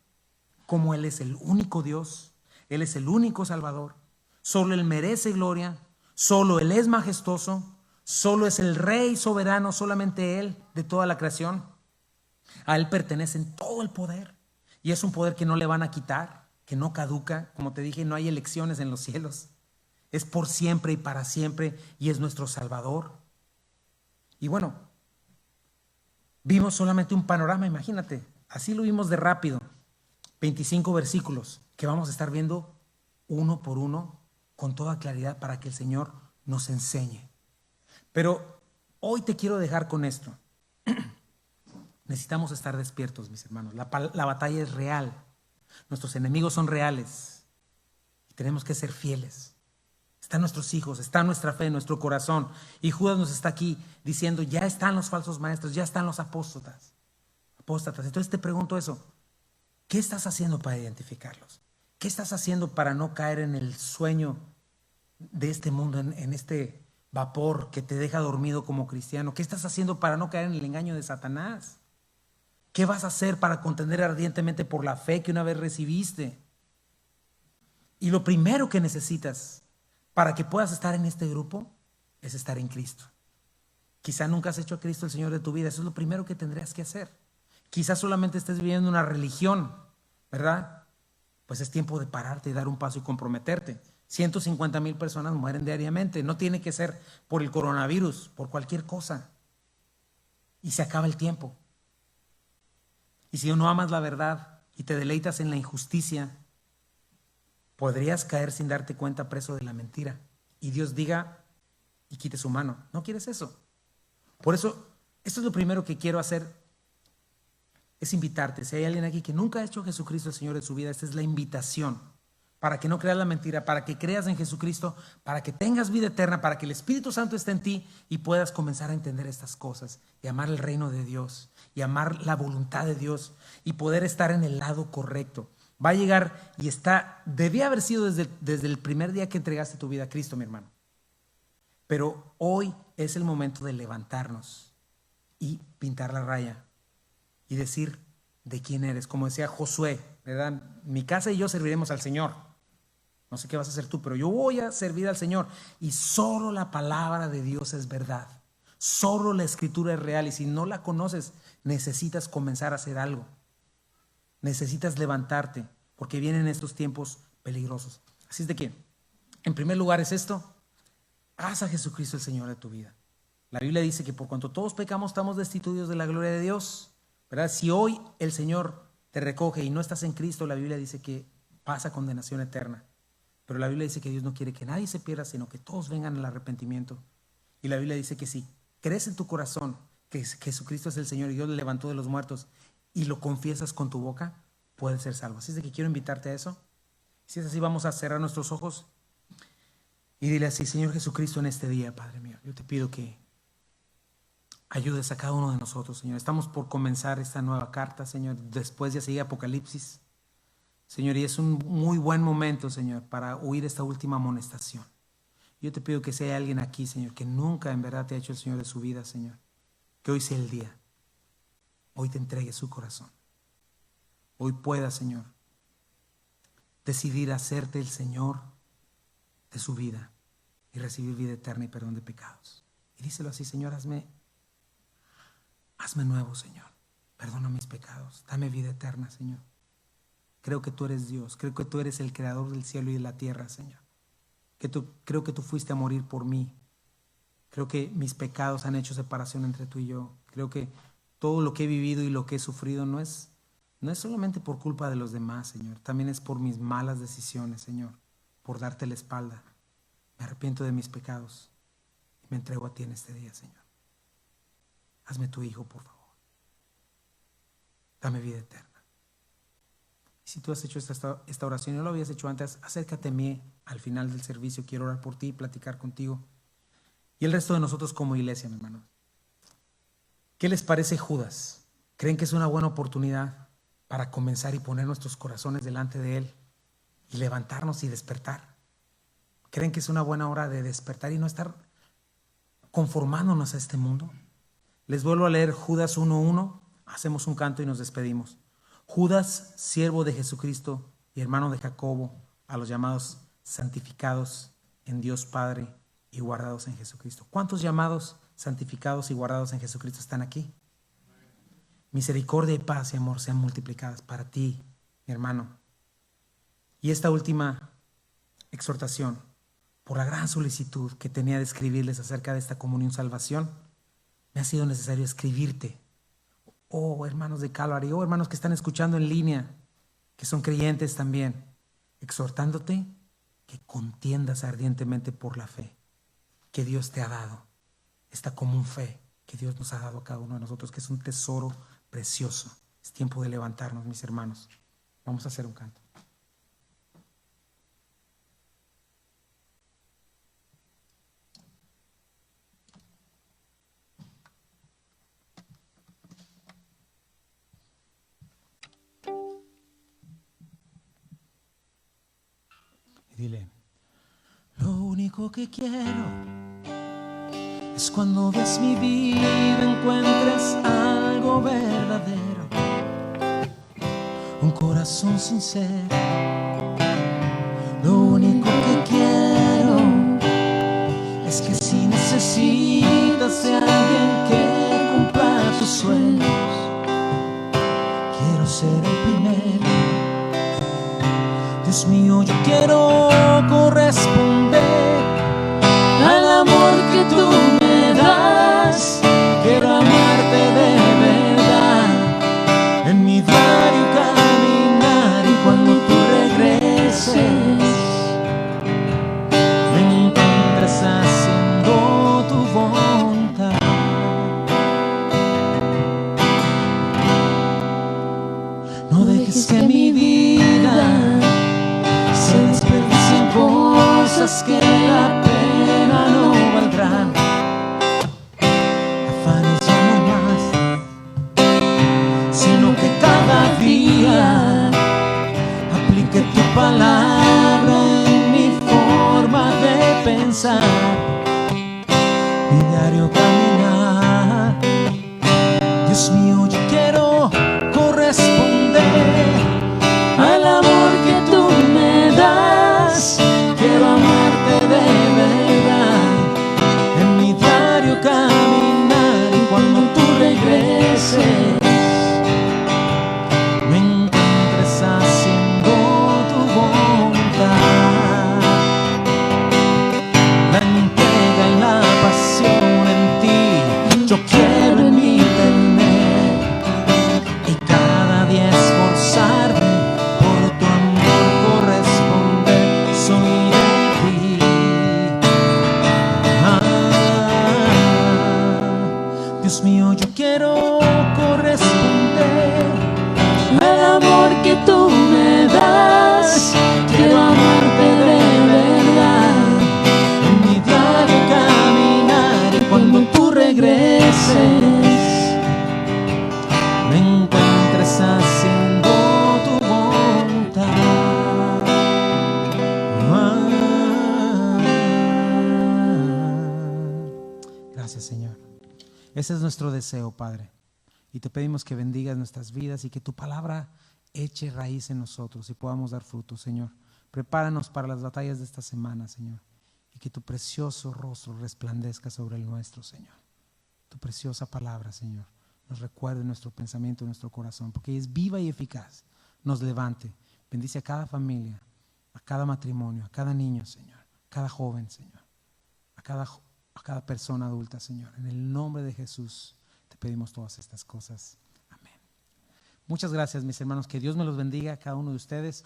cómo Él es el único Dios, Él es el único Salvador, solo Él merece gloria, solo Él es majestuoso, solo es el Rey soberano, solamente Él de toda la creación. A Él pertenece todo el poder y es un poder que no le van a quitar, que no caduca. Como te dije, no hay elecciones en los cielos, es por siempre y para siempre y es nuestro Salvador. Y bueno, vimos solamente un panorama, imagínate, así lo vimos de rápido, 25 versículos que vamos a estar viendo uno por uno con toda claridad para que el Señor nos enseñe. Pero hoy te quiero dejar con esto. Necesitamos estar despiertos, mis hermanos. La batalla es real, nuestros enemigos son reales y tenemos que ser fieles. Están nuestros hijos, está nuestra fe, nuestro corazón. Y Judas nos está aquí diciendo, ya están los falsos maestros, ya están los apóstatas. Entonces te pregunto eso, ¿qué estás haciendo para identificarlos? ¿Qué estás haciendo para no caer en el sueño de este mundo, en este vapor que te deja dormido como cristiano? ¿Qué estás haciendo para no caer en el engaño de Satanás? ¿Qué vas a hacer para contender ardientemente por la fe que una vez recibiste? Y lo primero que necesitas para que puedas estar en este grupo es estar en Cristo. Quizá nunca has hecho a Cristo el Señor de tu vida. Eso es lo primero que tendrías que hacer. Quizás solamente estés viviendo una religión, ¿verdad? Pues es tiempo de pararte y dar un paso y comprometerte. 150,000 personas mueren diariamente. No tiene que ser por el coronavirus, por cualquier cosa. Y se acaba el tiempo. Y si no amas la verdad y te deleitas en la injusticia, podrías caer sin darte cuenta preso de la mentira. Y Dios diga y quite su mano. ¿No quieres eso? Por eso, esto es lo primero que quiero hacer, es invitarte. Si hay alguien aquí que nunca ha hecho a Jesucristo el Señor de su vida, esta es la invitación para que no creas la mentira, para que creas en Jesucristo, para que tengas vida eterna, para que el Espíritu Santo esté en ti y puedas comenzar a entender estas cosas y amar el reino de Dios y amar la voluntad de Dios y poder estar en el lado correcto. Va a llegar y debía haber sido desde el primer día que entregaste tu vida a Cristo, mi hermano. Pero hoy es el momento de levantarnos y pintar la raya y decir de quién eres. Como decía Josué, ¿verdad? Mi casa y yo serviremos al Señor. No sé qué vas a hacer tú, pero yo voy a servir al Señor. Y solo la palabra de Dios es verdad. Solo la Escritura es real. Y si no la conoces, necesitas comenzar a hacer algo. Necesitas levantarte, porque vienen estos tiempos peligrosos. Así es de que, en primer lugar es esto: haz a Jesucristo el Señor de tu vida. La Biblia dice que por cuanto todos pecamos estamos destituidos de la gloria de Dios, ¿verdad? Si hoy el Señor te recoge y no estás en Cristo, la Biblia dice que pasa condenación eterna. Pero la Biblia dice que Dios no quiere que nadie se pierda, sino que todos vengan al arrepentimiento. Y la Biblia dice que si crees en tu corazón que Jesucristo es el Señor y Dios le levantó de los muertos y lo confiesas con tu boca, puedes ser salvo. Así es de que quiero invitarte a eso. Si es así, vamos a cerrar nuestros ojos y dile así: Señor Jesucristo, en este día, Padre mío, yo te pido que ayudes a cada uno de nosotros, Señor. Estamos por comenzar esta nueva carta, Señor. Después ya sigue Apocalipsis, Señor, y es un muy buen momento, Señor, para oír esta última amonestación. Yo te pido que si hay alguien aquí, Señor, que nunca en verdad te ha hecho el Señor de su vida, Señor, que hoy sea el día. Hoy te entregue su corazón. Hoy pueda, Señor, decidir hacerte el Señor de su vida y recibir vida eterna y perdón de pecados. Y díselo así: Señor, hazme nuevo, Señor. Perdona mis pecados. Dame vida eterna, Señor. Creo que tú eres Dios. Creo que tú eres el creador del cielo y de la tierra, Señor. Creo que tú fuiste a morir por mí. Creo que mis pecados han hecho separación entre tú y yo. Creo que todo lo que he vivido y lo que he sufrido no es solamente por culpa de los demás, Señor. También es por mis malas decisiones, Señor. Por darte la espalda. Me arrepiento de mis pecados y me entrego a ti en este día, Señor. Hazme tu hijo, por favor. Dame vida eterna. Y si tú has hecho esta oración y no lo habías hecho antes, acércate a mí al final del servicio. Quiero orar por ti y platicar contigo. Y el resto de nosotros como iglesia, mi hermano. ¿Qué les parece Judas? ¿Creen que es una buena oportunidad para comenzar y poner nuestros corazones delante de Él y levantarnos y despertar? ¿Creen que es una buena hora de despertar y no estar conformándonos a este mundo? Les vuelvo a leer Judas 1:1. Hacemos un canto y nos despedimos. Judas, siervo de Jesucristo y hermano de Jacobo, a los llamados santificados en Dios Padre y guardados en Jesucristo. ¿Cuántos llamados, santificados y guardados en Jesucristo están aquí? Misericordia y paz y amor sean multiplicadas para ti, mi hermano. Y esta última exhortación, por la gran solicitud que tenía de escribirles acerca de esta comunión salvación, me ha sido necesario escribirte. Oh, hermanos de Calvary, oh, hermanos que están escuchando en línea, que son creyentes también, exhortándote que contiendas ardientemente por la fe que Dios te ha dado, esta común fe que Dios nos ha dado a cada uno de nosotros, que es un tesoro precioso. Es tiempo de levantarnos, mis hermanos. Vamos a hacer un canto. Y dile: lo único que quiero es cuando ves mi vida encuentres algo verdadero, un corazón sincero. Lo único que quiero es que si necesitas de alguien que cumpla tus sueños, quiero ser el primero. Dios mío, yo quiero corresponder al amor que tú me das. Quiero amarte de verdad, en mi diario caminar, y cuando tú regreses me encuentres haciendo tu voluntad. No dejes que mi vida se desperdicien cosas que la pena no valdrán. Afanes ya no más, sino que cada día aplique tu palabra en mi forma de pensar, mi diario caminar. Dios mío, yo quiero corresponder al amor que tú me das. Quiero amarte de verdad, en mi diario caminar, y cuando tú regreses me encuentres haciendo tu voluntad. La Dios mío, yo quiero corresponder al amor que tú me das. Quiero amarte de verdad. en mi diario caminar. Cuando tú regreses, me encuentres haciendo tu voluntad. Gracias, Señor. Ese es nuestro deseo, Padre. Y te pedimos que bendigas nuestras vidas y que tu palabra eche raíz en nosotros y podamos dar fruto, Señor. Prepáranos para las batallas de esta semana, Señor. Y que tu precioso rostro resplandezca sobre el nuestro, Señor. Tu preciosa palabra, Señor, nos recuerde nuestro pensamiento, nuestro corazón, porque es viva y eficaz. Nos levante. Bendice a cada familia, a cada matrimonio, a cada niño, Señor, a cada joven, Señor, a cada persona adulta, Señor. En el nombre de Jesús te pedimos todas estas cosas. Amén. Muchas gracias, mis hermanos. Que Dios me los bendiga a cada uno de ustedes.